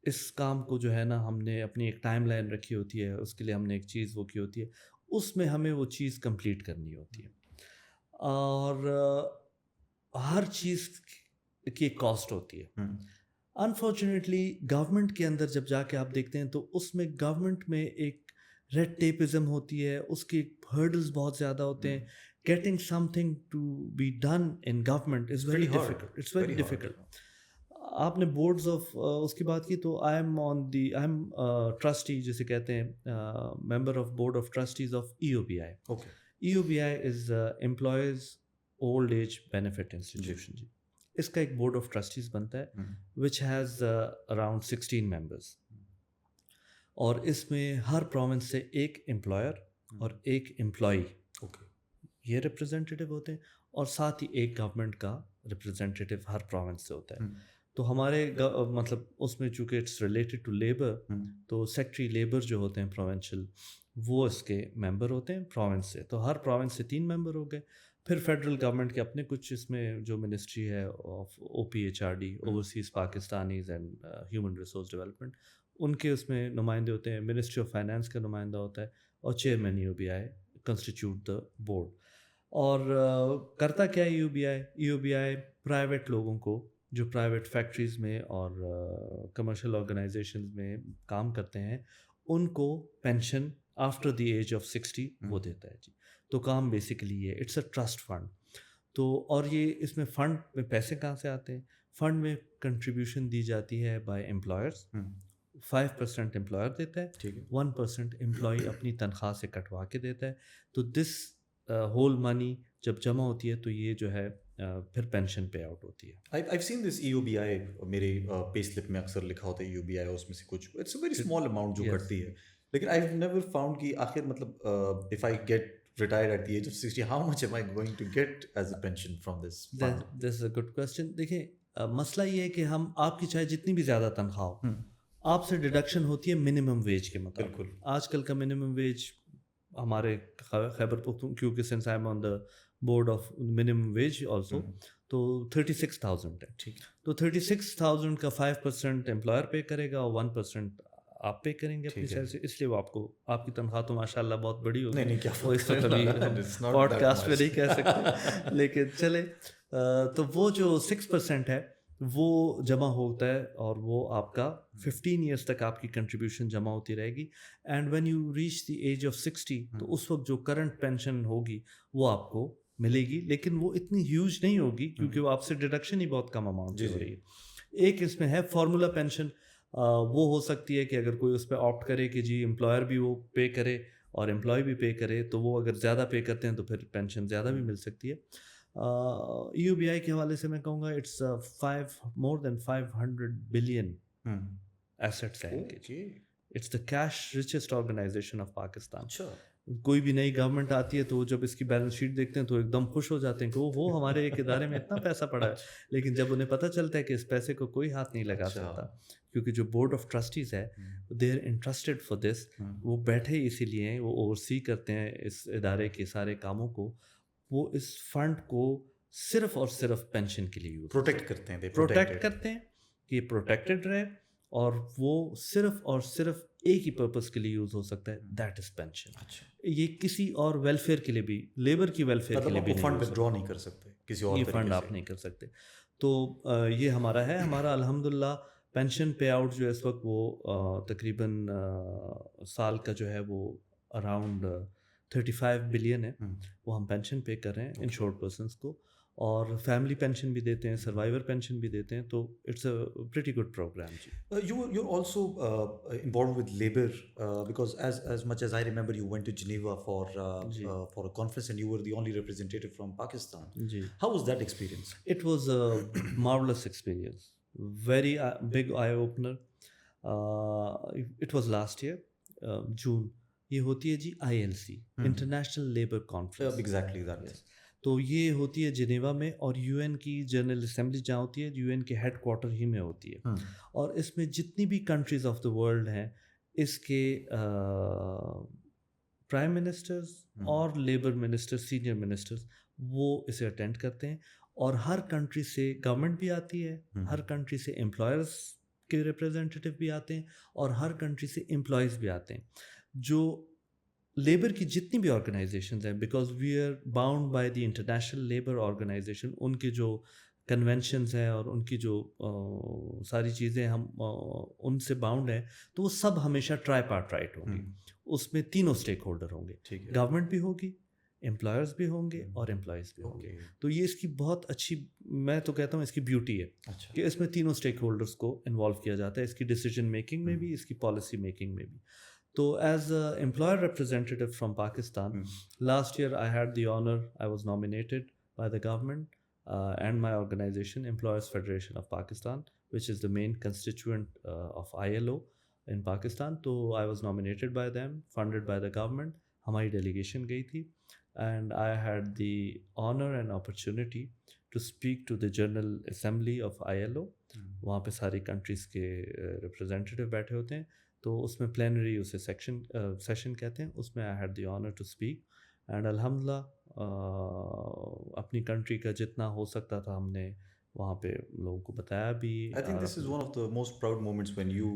اس کام کو جو ہے نا, ہم نے اپنی ایک ٹائم لائن رکھی ہوتی ہے, اس کے لیے ہم نے ایک چیز وہ کی ہوتی ہے, اس میں ہمیں وہ چیز کمپلیٹ کرنی ہوتی ہے. اور ہر چیز کی ایک کاسٹ ہوتی ہے. انفارچونیٹلی گورنمنٹ کے اندر جب جا کے آپ دیکھتے ہیں تو اس میں گورنمنٹ میں ایک ریڈ ٹیپزم ہوتی ہے, اس کے ہرڈلز بہت زیادہ ہوتے ہیں. Getting something to be done in government is very difficult. It's very difficult. آپ نے بورڈز آف اس کی بات کی, تو آئی ایم ٹرسٹی جسے کہتے ہیں, member of board of trustees of EOBI. EOBI is employees old age benefit institution. جی, اس کا ایک بورڈ آف ٹرسٹیز بنتا ہے وچ ہیز اراؤنڈ 16 ممبرس. اور اس میں ہر پروونس سے ایک امپلائر اور ایک امپلائی یہ ریپرزینٹیو ہوتے ہیں, اور ساتھ ہی ایک گورنمنٹ کا ریپرزینٹیو ہر پروونس سے ہوتا ہے. تو ہمارے مطلب اس میں چونکہ اٹس ریلیٹڈ ٹو لیبر, تو سیکٹری لیبر جو ہوتے ہیں پروونشل, وہ اس کے ممبر ہوتے ہیں پروونس سے. تو ہر پروونس سے 3 ممبر ہو گئے. پھر فیڈرل گورنمنٹ کے اپنے کچھ اس میں جو منسٹری ہے of OPHRD, overseas Pakistanis and human resource development, ان کے اس میں نمائندے ہوتے ہیں. منسٹری آف فائنانس کا نمائندہ ہوتا ہے, اور chairman EOBI constitute the board. اور کرتا کیا ہے EOBI پرائیویٹ لوگوں کو جو پرائیویٹ فیکٹریز میں اور کمرشل آرگنائزیشنز میں کام کرتے ہیں ان کو pension after the age of 60 وہ دیتا ہے جی. تو کام بیسیکلی یہ اٹس اے ٹرسٹ فنڈ. تو اور یہ اس میں فنڈ میں پیسے کہاں سے آتے ہیں؟ فنڈ میں کنٹریبیوشن دی جاتی ہے بائی امپلائرس. 5% امپلائر دیتا ہے, 1% امپلائی اپنی تنخواہ سے کٹوا کے دیتا ہے. تو دس ہول منی جب جمع ہوتی ہے تو یہ جو ہے پھر پینشن پے آؤٹ ہوتی ہے. I've seen this EOBI میرے پے سلپ میں اکثر لکھا ہوتا ہے EOBI, اس میں سے کچھ it's a very small amount جو کٹتی ہے, لیکن I've never found کہ آخر مطلب if I get retired at the age of 60 how much am I going to get as a pension from this fund? This is a good question. دیکھیں مسئلہ یہ ہے کہ ہم آپ کی چاہے جتنی بھی زیادہ تنخواہ ہو آپ سے ڈیڈکشن ہوتی ہے منیمم ویج کے مطابق. بالکل آج کل کا منیمم ویج ہمارے خیبر پختون کیونکہ since I am on the board of minimum wage also تو 36,000 ہے. ٹھیک. تو 36,000 کا 5% امپلائر پے کرے گا اور 1% آپ پے کریں گے اپنی سائڈ سے. اس لیے وہ آپ کی تنخواہ تو ماشاء اللہ بہت بڑی ہوگی. نہیں کیا وہ اس وقت ابھی پوڈ کاسٹ میں نہیں کہہ سکتے لیکن چلے. تو وہ جو 6% ہے وہ جمع ہوتا ہے اور وہ آپ کا 15 ایئرس تک آپ کی کنٹریبیوشن جمع ہوتی رہے گی. And when you reach the age of 60 تو اس وقت جو کرنٹ پینشن ہوگی وہ آپ کو ملے گی, لیکن وہ اتنی ہیوج نہیں ہوگی کیونکہ وہ آپ سے ڈیڈکشن ہی بہت کم اماؤنٹ سے ہو رہی ہے. ایک اس میں ہے فارمولا پینشن, وہ ہو سکتی ہے کہ اگر کوئی اس پہ آپٹ کرے کہ جی امپلائر بھی وہ پے کرے اور امپلائی بھی پے کرے تو وہ اگر زیادہ پے کرتے ہیں تو پھر پینشن زیادہ بھی مل سکتی ہے. EOBI کے حوالے سے میں کہوں گا it's more than 500 billion assets ہیں. It's the cash richest organisation of Pakistan. کوئی بھی نئی گورنمنٹ آتی ہے تو جب اس کی بیلنس شیٹ دیکھتے ہیں تو ایک دم خوش ہو جاتے ہیں کہ وہ ہمارے ایک ادارے میں اتنا پیسہ پڑا ہے, لیکن جب انہیں پتہ چلتا ہے کہ اس پیسے کو کوئی ہاتھ نہیں لگا سکتا کیونکہ جو بورڈ آف ٹرسٹیز ہے they are interested for this, وہ بیٹھے اسی لیے ہیں, وہ اوورسی کرتے ہیں اس ادارے کے سارے کاموں کو, وہ اس فنڈ کو صرف اور صرف پینشن کے لیے پروٹیکٹ کرتے ہیں کہ یہ پروٹیکٹڈ رہے اور وہ صرف اور صرف ایک ہی پرپز کے لیے یوز ہو سکتا ہے, دیٹ از پینشن. یہ کسی اور ویلفیئر کے لیے بھی, لیبر کی ویلفیئر کے لیے بھی فنڈ ودرا نہیں کر سکتے, کسی اور یہ فنڈ آپ نہیں کر سکتے. تو یہ ہمارا ہے. ہمارا الحمدللہ پینشن پے آؤٹ جو ہے اس وقت وہ تقریباً سال کا جو ہے وہ اراؤنڈ 35 بلین ہے, وہ ہم پینشن پے کر رہے ہیں انشورڈ پرسنس کو, اور فیملی پینشن بھی دیتے ہیں, سروائیور پینشن بھی دیتے ہیں. تو it's a pretty good programme. You're also involved with labor because as much as I remember you went to Geneva for a conference and you were the only representative from Pakistan. How was that experience? It was a marvelous experience, very big eye opener. It was last year June. یہ ہوتی ہے جی ILC international labour conference. Exactly that. تو یہ ہوتی ہے Geneva میں, اور UN کی جنرل اسمبلی جہاں ہوتی ہے UN کے ہیڈ کوارٹر ہی میں ہوتی ہے, اور اس میں جتنی بھی کنٹریز آف دا ورلڈ ہیں اس کے پرائم منسٹرز اور لیبر منسٹر, سینئر منسٹرز, وہ اسے اٹینڈ کرتے ہیں. اور ہر کنٹری سے گورنمنٹ بھی آتی ہے, ہر کنٹری سے امپلائرز کے ریپرزینٹیو بھی آتے ہیں, اور ہر کنٹری سے امپلائیز بھی آتے ہیں. جو لیبر کی جتنی بھی آرگنائزیشنز ہیں, because we are bound by the international labour organisation, ان کے جو کنونشنز ہیں اور ان کی جو ساری چیزیں ہم ان سے باؤنڈ ہیں, تو وہ سب ہمیشہ ٹرائی پارٹائٹ ہوں گی. اس میں تینوں اسٹیک ہولڈر ہوں گے, گورنمنٹ بھی ہوگی, امپلائرز بھی ہوں گے اور امپلائیز بھی ہوں گے. تو یہ اس کی بہت اچھی, میں تو کہتا ہوں اس کی بیوٹی ہے کہ اس میں تینوں اسٹیک ہولڈرس کو انوالو کیا جاتا ہے, اس کی ڈیسیجن میکنگ میں بھی, اس کی پالیسی میکنگ میں بھی. تو as a employer representative from Pakistan, last year I had the honor, I was nominated by the government and my organization, Employers Federation of Pakistan, which is the main constituent of ILO in Pakistan. So I was nominated by them, funded by the government. ہماری delegation گئی تھی, and I had the honor and opportunity to speak to the General Assembly of ILO. وہاں پہ ساری countries کے representative بیٹھے ہوتے ہیں, تو اس میں پلینری اسے سیشن کہتے ہیں, اس میں I had the honour to speak. And الحمدللہ اپنی کنٹری کا جتنا ہو سکتا تھا ہم نے وہاں پہ لوگوں کو بتایا بھی. I think this is one of the most proud moments when you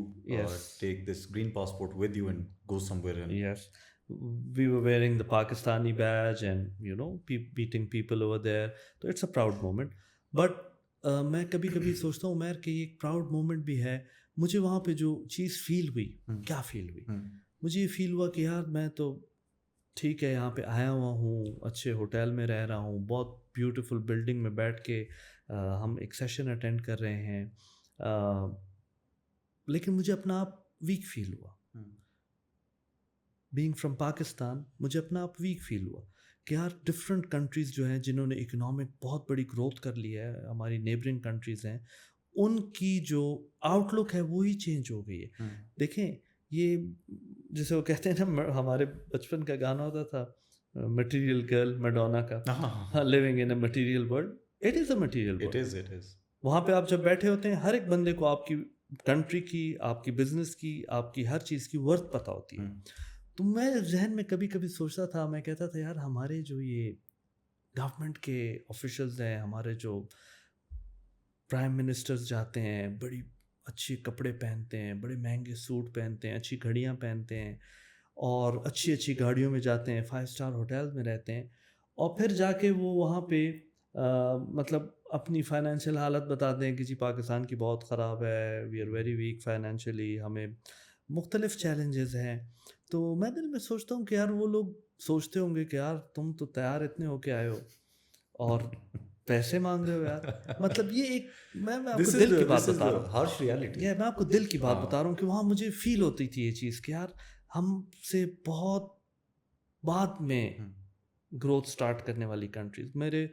take this green passport with you and go somewhere. And yes, we were wearing the Pakistani badge and meeting people over there. So it's a proud moment. But میں کبھی کبھی سوچتا ہوں عمیر کہ یہ ایک proud moment بھی ہے. مجھے وہاں پہ جو چیز فیل ہوئی, کیا فیل ہوئی, مجھے یہ فیل ہوا کہ یار میں تو ٹھیک ہے یہاں پہ آیا ہوا ہوں, اچھے ہوٹل میں رہ رہا ہوں, بہت بیوٹیفل بلڈنگ میں بیٹھ کے ہم ایک سیشن اٹینڈ کر رہے ہیں, لیکن مجھے اپنا آپ ویک فیل ہوا. بینگ فرام پاکستان مجھے اپنا آپ ویک فیل ہوا کہ یار ڈفرینٹ کنٹریز جو ہیں جنہوں نے اکنامک بہت بڑی گروتھ کر لی ہے, ہماری نیبرنگ کنٹریز ہیں, ان کی جو آؤٹ لک ہے وہی چینج ہو گئی ہے. دیکھیں یہ جسے وہ کہتے ہیں نا, ہمارے بچپن کا گانا ہوتا تھا مٹیریل گرل میڈونا کا, living in a material world. It is a material world. وہاں پہ آپ جب بیٹھے ہوتے ہیں ہر ایک بندے کو آپ کی کنٹری کی, آپ کی بزنس کی, آپ کی ہر چیز کی ورتھ پتہ ہوتی ہے. تو میں ذہن میں کبھی کبھی سوچتا تھا, میں کہتا تھا یار ہمارے جو یہ گورنمنٹ کے آفیشلز ہیں, ہمارے جو پرائم منسٹرز جاتے ہیں, بڑی اچھے کپڑے پہنتے ہیں, بڑے مہنگے سوٹ پہنتے ہیں, اچھی گھڑیاں پہنتے ہیں, اور اچھی اچھی گاڑیوں میں جاتے ہیں, 5 اسٹار ہوٹلز میں رہتے ہیں, اور پھر جا کے وہ وہاں پہ مطلب اپنی فائنینشیل حالت بتاتے ہیں کہ جی پاکستان کی بہت خراب ہے, we are very weak financially, ہمیں مختلف چیلنجز ہیں. تو میں دل میں سوچتا ہوں کہ یار وہ لوگ سوچتے ہوں گے کہ یار تم تو تیار اتنے ہو کے آئے ہو اور پیسے مانگ رہے ہو یار. مطلب یہ ایک میں آپ کو دل کی بات بتا رہا ہوں, ہارش ریالٹی. میں آپ کو دل کی بات بتا رہا ہوں کہ وہاں مجھے فیل ہوتی تھی یہ چیز کہ یار ہم سے بہت بعد میں گروتھ سٹارٹ کرنے والی کنٹریز. میرے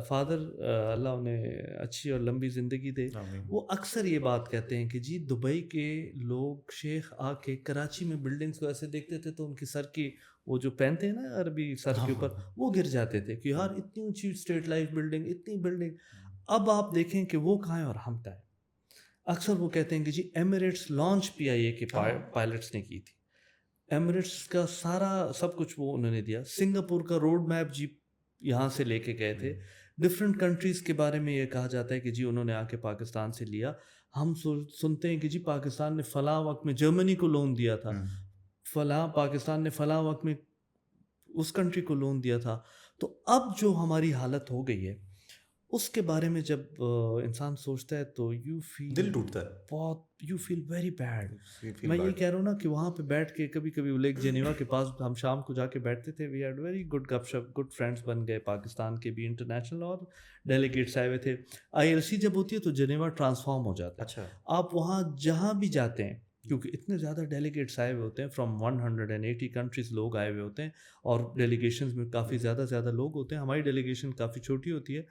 فادر اللہ انہیں اچھی اور لمبی زندگی دے, وہ اکثر یہ بات کہتے ہیں کہ جی دبئی کے لوگ شیخ آ کے کراچی میں بلڈنگس کو ایسے دیکھتے تھے تو ان کی سر کی وہ جو پہنتے ہیں نا عربی سر کے اوپر, وہ گر جاتے تھے کہ یار اتنی اونچی اسٹریٹ لائف بلڈنگ, اتنی بلڈنگ. اب آپ دیکھیں کہ وہ کہاں ہیں اور ہم کہاں ہیں. اکثر وہ کہتے ہیں کہ جی ایمریٹس لانچ PIA کے پائلٹس نے کی تھی, ایمریٹس کا سارا سب کچھ وہ انہوں نے دیا. سنگاپور کا روڈ میپ جی یہاں سے لے کے گئے تھے. ڈفرینٹ کنٹریز کے بارے میں یہ کہا جاتا ہے کہ جی انہوں نے آ کے پاکستان سے لیا. ہم سنتے ہیں کہ جی پاکستان نے فلاں وقت میں جرمنی کو لون دیا تھا, فلاں پاکستان نے فلاں وقت میں اس کنٹری کو لون دیا تھا. تو اب جو ہماری حالت ہو گئی ہے اس کے بارے میں جب انسان سوچتا ہے تو یو فیل, دل ٹوٹتا ہے بہت, یو فیل ویری بیڈ. میں یہ کہہ رہا ہوں نا کہ وہاں پہ بیٹھ کے کبھی کبھی لیک جنیوا کے پاس ہم شام کو جا کے بیٹھتے تھے, وی ہیڈ ویری گڈ گپ شپ, گڈ فرینڈس بن گئے, پاکستان کے بھی انٹرنیشنل اور ڈیلیگیٹس آئے ہوئے تھے. ILC جب ہوتی ہے تو جنیوا ٹرانسفارم ہو جاتا ہے. اچھا, آپ وہاں جہاں بھی جاتے ہیں کیونکہ اتنے زیادہ ڈیلیگیٹس آئے ہوئے ہوتے ہیں, فرام 180 کنٹریز لوگ آئے ہوئے ہوتے ہیں, اور ڈیلیگیشنز میں کافی زیادہ لوگ ہوتے ہیں. ہماری ڈیلیگیشن کافی چھوٹی ہوتی ہے,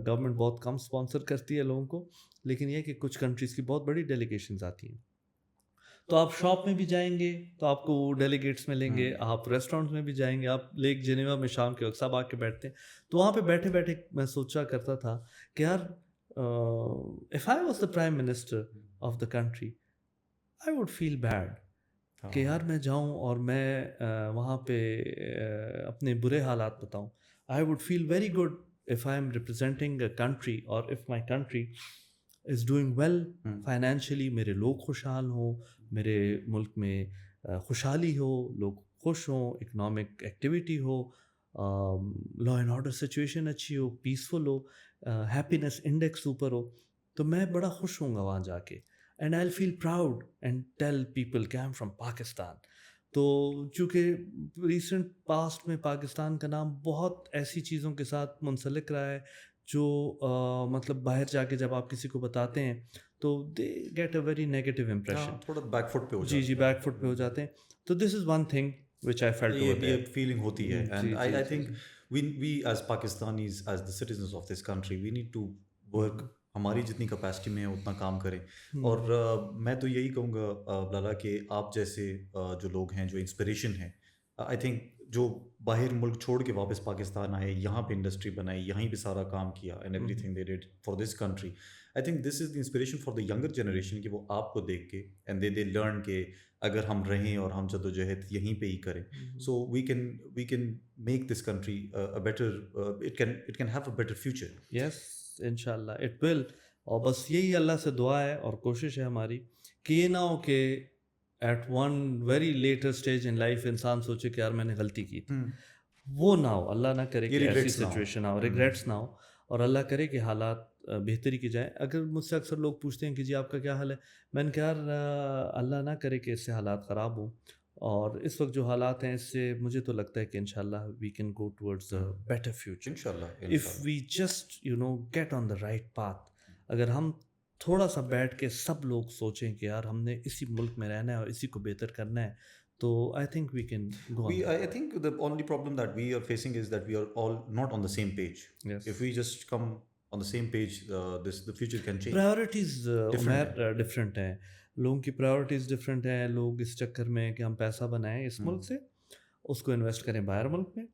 گورنمنٹ بہت کم اسپانسر کرتی ہے لوگوں کو, لیکن یہ کہ کچھ کنٹریز کی بہت بڑی ڈیلیگیشنز آتی ہیں. تو آپ شاپ میں بھی جائیں گے تو آپ کو وہ ڈیلیگیٹس ملیں گے, آپ ریسٹورینٹس میں بھی جائیں گے, آپ لیک جنیوا میں شام کے وقت سب آ کے بیٹھتے ہیں. تو وہاں پہ بیٹھے بیٹھے میں سوچا کرتا تھا کہ یار if I was the prime minister of the country I would feel bad کہ یار میں جاؤں اور میں وہاں پہ اپنے برے حالات بتاؤں. I would feel very good if I am representing a country or if my country is doing well financially, میرے لوگ خوشحال ہوں, میرے ملک میں خوشحالی ہو, لوگ خوش ہوں, economic activity who, law and order situation اچھی ہو, پیسفل ہو, ہیپینس انڈیکس اوپر ہو, تو میں بڑا خوش ہوں گا وہاں جا کے. And I feel proud and tell people کہ آئی ایم فرام پاکستان. تو چونکہ ریسنٹ پاسٹ میں پاکستان کا نام بہت ایسی چیزوں کے ساتھ منسلک رہا ہے جو مطلب باہر جا کے جب آپ کسی کو بتاتے ہیں تو they get a very negative impression, تھوڑا بیک فٹ پہ ہو جی جی بیک فٹ پہ ہو جاتے ہیں. تو this is one thing which I felt over there. یہ فیلنگ ہوتی ہے, and I think we as Pakistanis, as the citizens of this country, we need to work, ہماری جتنی کیپیسٹی میں ہے اتنا کام کریں. اور میں تو یہی کہوں گا لالا کہ آپ جیسے جو لوگ ہیں جو انسپریشن ہیں, آئی تھنک جو باہر ملک چھوڑ کے واپس پاکستان آئے, یہاں پہ انڈسٹری بنائی, یہیں پہ سارا کام کیا, and every thing they did for this country, I think this is the inspiration for the younger generation کہ وہ آپ کو دیکھ کے اینڈ دے لرن کہ اگر ہم رہیں اور ہم جدوجہد یہیں پہ ہی کریں, so we can make this country better, it can have a better future. Yes انشاءاللہ اٹ ول. اور بس یہی اللہ سے دعا ہے اور کوشش ہے ہماری کہ یہ نہ ہو کہ at one very later stage in life انسان سوچے کہ یار میں نے غلطی کی تھی. وہ نہ ہو, اللہ نہ کرے کہ ایسی سچویشن نہ ہو, ریگریٹس نہ ہو, اور اللہ کرے کہ حالات بہتری کی جائے. اگر مجھ سے اکثر لوگ پوچھتے ہیں کہ جی آپ کا کیا حال ہے, میں نے کہا یار اللہ نہ کرے کہ اس سے حالات خراب ہوں, اور اس وقت جو حالات ہیں اس سے مجھے تو لگتا ہے کہ انشاءاللہ we can go towards a better future انشاءاللہ if we just get on the right path. اگر ہم تھوڑا سا بیٹھ کے سب لوگ سوچیں کہ یار ہم نے اسی ملک میں رہنا ہے اور اسی کو بہتر کرنا ہے, تو I think we can go on. I think the only problem that we are facing is that we are all not on the same page. Yes. If we just come on the same page, the future can change. Priorities Umair different ہیں, لوگوں کی priorities different ہیں. لوگ اس چکر میں کہ ہم پیسہ بنائیں اس ملک سے, اس کو انویسٹ کریں باہر ملک میں,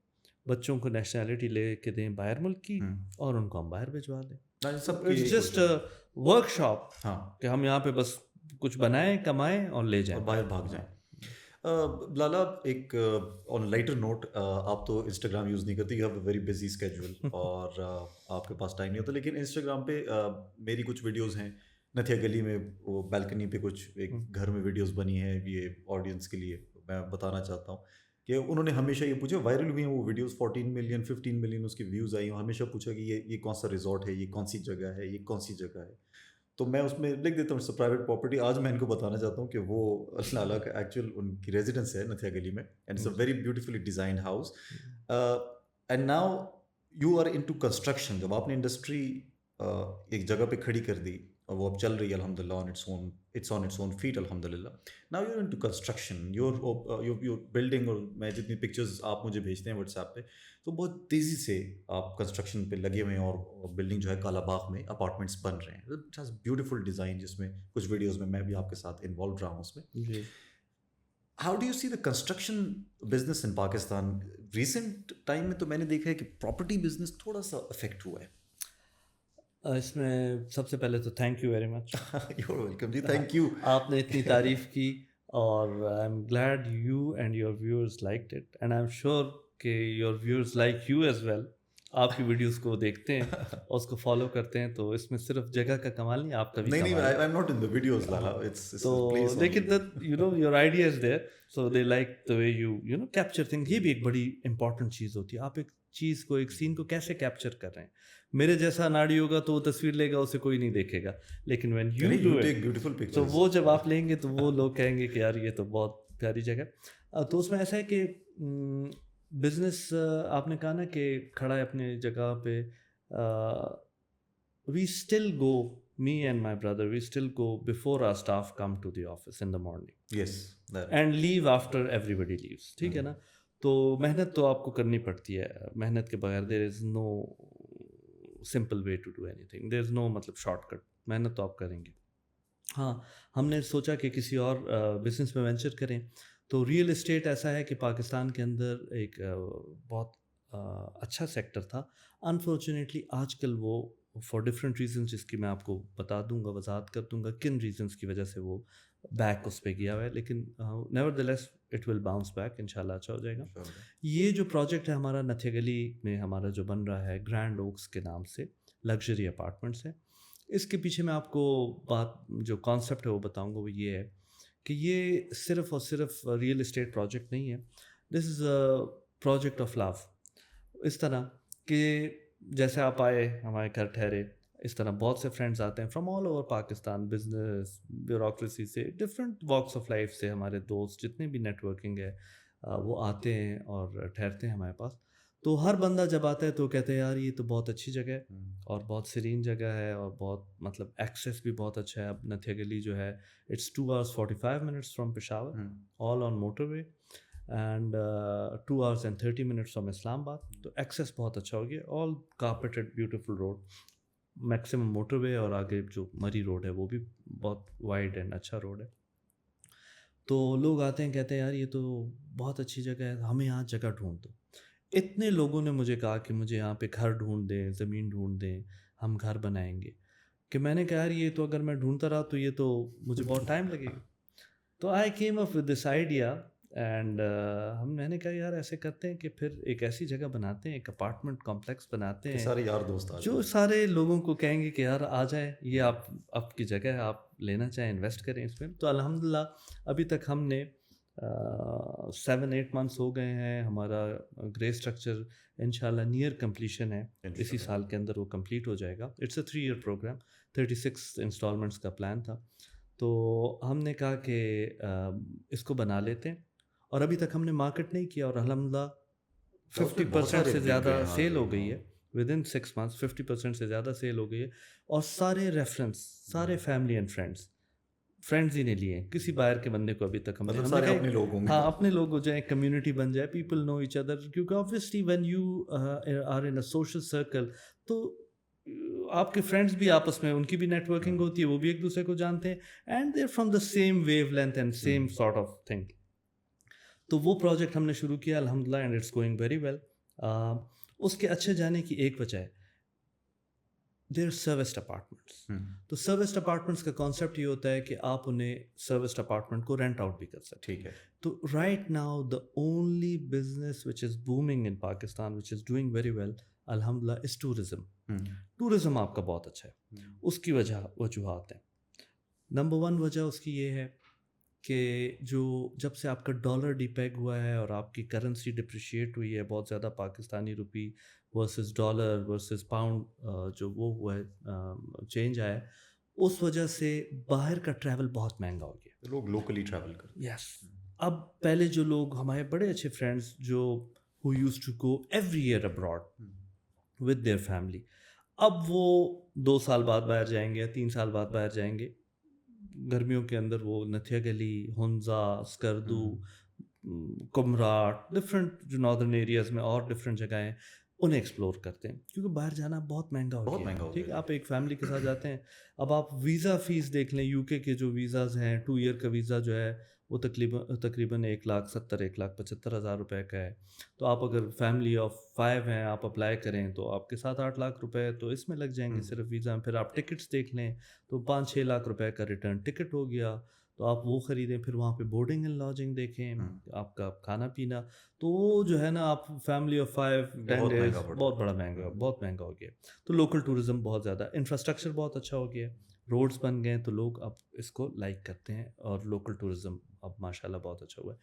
بچوں کو نیشنلٹی لے کے دیں باہر ملک کی, اور ان کو ہم باہر بھجوا دیں. اٹس جسٹ ورک شاپ کہ ہم یہاں پہ بس کچھ بنائیں, کمائیں اور لے جائیں, اور باہر بھاگ جائیں. بلالا, ایک آن لائٹر نوٹ, آپ تو انسٹاگرام یوز نہیں کرتے, you have a very busy schedule, اور آپ کے پاس ٹائم نہیں ہوتا, لیکن انسٹاگرام پہ میری کچھ ویڈیوز ہیں. نتھیا گلی میں وہ بالکنی پہ کچھ ایک گھر میں ویڈیوز بنی ہیں, یہ آڈینس کے لیے میں بتانا چاہتا ہوں کہ انہوں نے ہمیشہ یہ پوچھا, وائرل ہوئی ہیں وہ ویڈیوز, 14 ملین 15 ملین اس کی ویوز آئی ہیں, ہمیشہ پوچھا کہ یہ کون سا ریزورٹ ہے, یہ کون سی جگہ ہے, یہ کون سی جگہ ہے. تو میں اس میں لکھ دیتا ہوں اٹس پرائیویٹ پراپرٹی. آج میں ان کو بتانا چاہتا ہوں کہ وہ لالا کا ایکچوئل ان کی ریزیڈنس ہے نتھیا گلی میں, and it's a very beautifully designed house. And now you are into construction. جب آپ نے انڈسٹری ایک جگہ پہ کھڑی کر دی اور وہ اب چل رہی ہے الحمد للہ آن اٹس اون فیٹ الحمد للہ. Now you are into construction, your building, اور میں جتنی پکچرز آپ مجھے بھیجتے ہیں واٹس ایپ پہ, تو بہت تیزی سے آپ کنسٹرکشن پہ لگے ہوئے ہیں, اور بلڈنگ جو ہے کالا باغ میں اپارٹمنٹس بن رہے ہیں. اٹ ہیز بیوٹیفل ڈیزائن, جس میں کچھ ویڈیوز میں بھی آپ کے ساتھ انوالو رہا ہوں اس میں. How do you see the construction business in Pakistan? Recent time میں تو میں نے دیکھا ہے کہ پراپرٹی بزنس تھوڑا سا افیکٹ ہوا ہے. اس میں سب سے پہلے تو thank you very much. You are welcome جی, تھینک یو. آپ نے اتنی تعریف کی, اور I am glad you and your viewers liked it, and I am sure کہ your viewers like you as well. آپ کی ویڈیوز کو دیکھتے ہیں اور اس کو فالو کرتے ہیں, تو اس میں صرف جگہ کا کمال نہیں, آپ کا بھی نہیں, I am not in the videos لالا, اٹس تو لیکن your idea is there, so they like the way you capture thing. یہ بھی ایک بڑی امپورٹنٹ چیز ہوتی ہے, آپ ایک چیز کو, ایک سین کو کیسے کیپچر کر رہے ہیں. میرے جیسا ناڑی ہوگا تو وہ تصویر لے گا, اسے کوئی نہیں دیکھے گا, لیکن وین یو ڈو اٹ, تو وہ جب آپ لیں گے تو وہ لوگ کہیں گے کہ یار یہ تو بہت پیاری جگہ. تو اس میں ایسا ہے کہ بزنس آپ نے کہا نا کہ کھڑا ہے اپنے جگہ پہ. We still go, me and my brother, we still go before our staff come to the office in the morning. Yes. And leave after everybody leaves. ٹھیک ہے نا. تو محنت تو آپ کو کرنی پڑتی ہے, محنت کے بغیر there is no simple way to do anything, there is no مطلب شارٹ کٹ, محنت تو آپ کریں گے. ہاں, ہم نے سوچا کہ کسی اور بزنس میں وینچر کریں. تو ریئل اسٹیٹ ایسا ہے کہ پاکستان کے اندر ایک بہت اچھا سیکٹر تھا. انفارچونیٹلی آج کل وہ فار ڈفرینٹ ریزنس, جس کی میں آپ کو بتا دوں گا, وضاحت کر دوں گا کن ریزنس کی وجہ سے وہ بیک اس پہ گیا ہوا ہے, لیکن never the less it will bounce back, انشاءاللہ اچھا ہو جائے گا. یہ جو پروجیکٹ ہے ہمارا نتھیا گلی میں, ہمارا جو بن رہا ہے گرینڈ اوکس کے نام سے, لگژری اپارٹمنٹس ہے. اس کے پیچھے میں آپ کو بات, جو کانسیپٹ ہے وہ بتاؤں گا, وہ یہ ہے کہ یہ صرف اور صرف ریئل اسٹیٹ پروجیکٹ نہیں ہے. دس از اے پروجیکٹ آف لو. اس طرح کہ جیسے آپ آئے ہمارے گھر ٹھہرے, اس طرح بہت سے فرینڈز آتے ہیں from all over Pakistan, business, bureaucracy سے, ڈفرینٹ واکس آف لائف سے. ہمارے دوست جتنے بھی نیٹ ورکنگ ہے وہ آتے ہیں اور ٹھہرتے ہیں ہمارے پاس. تو ہر بندہ جب آتا ہے تو کہتے ہیں یار یہ تو بہت اچھی جگہ ہے, اور بہت سرین جگہ ہے, اور بہت مطلب ایکسیس بھی بہت اچھا ہے. اب نتھیا گلی جو ہے it's 2 hours 45 minutes from Peshawar, all on motorway, and 2 hours and 30 minutes from Islamabad. تو ایکسیس بہت اچھا ہو گیا, all carpeted beautiful road, maximum motorway, اور آگے جو مری روڈ ہے وہ بھی بہت وائڈ اینڈ اچھا روڈ ہے. تو لوگ آتے ہیں کہتے ہیں یار یہ تو بہت اچھی جگہ ہے, ہمیں یہاں جگہ ڈھونڈ دو. اتنے لوگوں نے مجھے کہا کہ مجھے یہاں پہ گھر ڈھونڈ دیں, زمین ڈھونڈ دیں, ہم گھر بنائیں گے, کہ میں نے کہا یار یہ تو اگر میں ڈھونڈتا رہا تو یہ تو مجھے بہت ٹائم لگے گا. تو I came up with this idea, and میں نے کہا یار ایسے کرتے ہیں کہ پھر ایک ایسی جگہ بناتے ہیں, ایک اپارٹمنٹ کمپلیکس بناتے ہیں, سارے یار دوست جو سارے لوگوں کو کہیں گے کہ یار آ جائیں, یہ آپ کی جگہ ہے, آپ لینا چاہیں انویسٹ کریں اس میں. تو الحمدللہ ابھی تک ہم نے 7-8 منتھس ہو گئے ہیں. ہمارا گرے اسٹرکچر انشاءاللہ نیئر کمپلیشن ہے, اسی سال کے اندر وہ کمپلیٹ ہو جائے گا. It's a 3 year programme, 36 instalments کا پلان تھا. تو ہم نے کہا کہ اس کو بنا لیتے ہیں, اور ابھی تک ہم نے مارکیٹ نہیں کیا, اور الحمدللہ 50% سے زیادہ سیل ہو گئی ہے. ود ان 6 months 50% سے زیادہ سیل ہو گئی ہے, اور سارے ریفرنس سارے فیملی اینڈ فرینڈز ہی نے لیے ہیں. کسی باہر کے بندے کو ابھی تک ہم نے اپنے لوگ ہوں گے. ہاں اپنے لوگ ہو جائیں, کمیونٹی بن جائے, پیپل نو ایچ ادر. کیونکہ obviously when you are in a social circle, تو آپ کے فرینڈس بھی آپس میں ان کی بھی نیٹ ورکنگ ہوتی ہے, وہ بھی ایک دوسرے کو جانتے ہیں, and they are from the same wavelength and same sort of thing. تو وہ پروجیکٹ ہم نے شروع کیا الحمدللہ, and it's going very well. اس کے اچھے جانے کی ایک وجہ ہے, دیر سروسڈ اپارٹمنٹس. تو سروسڈ اپارٹمنٹس کا کانسیپٹ یہ ہوتا ہے کہ آپ انہیں سروسڈ اپارٹمنٹ کو رینٹ آؤٹ بھی کر سکتے. ٹھیک ہے. تو right now the only business which is booming in Pakistan, which is doing very well الحمدللہ, از ٹورزم. ٹورزم آپ کا بہت اچھا ہے. اس کی وجوہات ہیں. نمبر 1 وجہ اس کی یہ ہے کہ جب سے آپ کا ڈالر ڈی پیگ ہوا ہے اور آپ کی کرنسی ڈپریشیٹ ہوئی ہے بہت زیادہ, پاکستانی روپی ورسز ڈالر ورسز پاؤنڈ, جو وہ ہوا ہے چینج آیا ہے, اس وجہ سے باہر کا ٹریول بہت مہنگا ہو گیا. لوگ لوکلی ٹریول کرتے ہیں. یس. اب پہلے جو لوگ ہمارے بڑے اچھے فرینڈس جو who use to go every year abroad with their family, اب وہ 2 سال بعد باہر جائیں گے, 3 سال بعد باہر جائیں گے. گرمیوں کے اندر وہ نتھیا گلی, ہنزا, اسکردو, کمراٹ, ڈفرینٹ جو ناردرن ایریاز میں اور ڈفرینٹ جگہیں ہیں, انہیں ایکسپلور کرتے ہیں. کیونکہ باہر جانا بہت مہنگا ہو گیا ہے. ٹھیک ہے, آپ ایک فیملی کے ساتھ جاتے ہیں, اب آپ ویزا فیس دیکھ لیں, یو کے جو ویزاز ہیں, 2 year کا ویزا جو ہے وہ تقریباً 1,70,000-1,75,000 روپے کا ہے. تو آپ اگر فیملی آف 5 ہیں, آپ اپلائی کریں تو آپ کے 7-8 لاکھ روپے تو اس میں لگ جائیں گے صرف ویزا میں. پھر آپ ٹکٹس دیکھ لیں تو 5-6 لاکھ روپے کا ریٹرن ٹکٹ ہو گیا, تو آپ وہ خریدیں. پھر وہاں پہ بورڈنگ اینڈ لاجنگ دیکھیں, آپ کا کھانا پینا, تو وہ جو ہے نا آپ فیملی آف 5-10 days بہت بڑا مہنگا, بہت مہنگا ہو گیا. تو لوکل ٹورزم بہت زیادہ, انفراسٹرکچر بہت اچھا ہو گیا, روڈز بن گئے, تو لوگ اب اس کو لائک کرتے ہیں, اور لوکل ٹورزم اب ماشاءاللہ بہت اچھا ہوا ہے.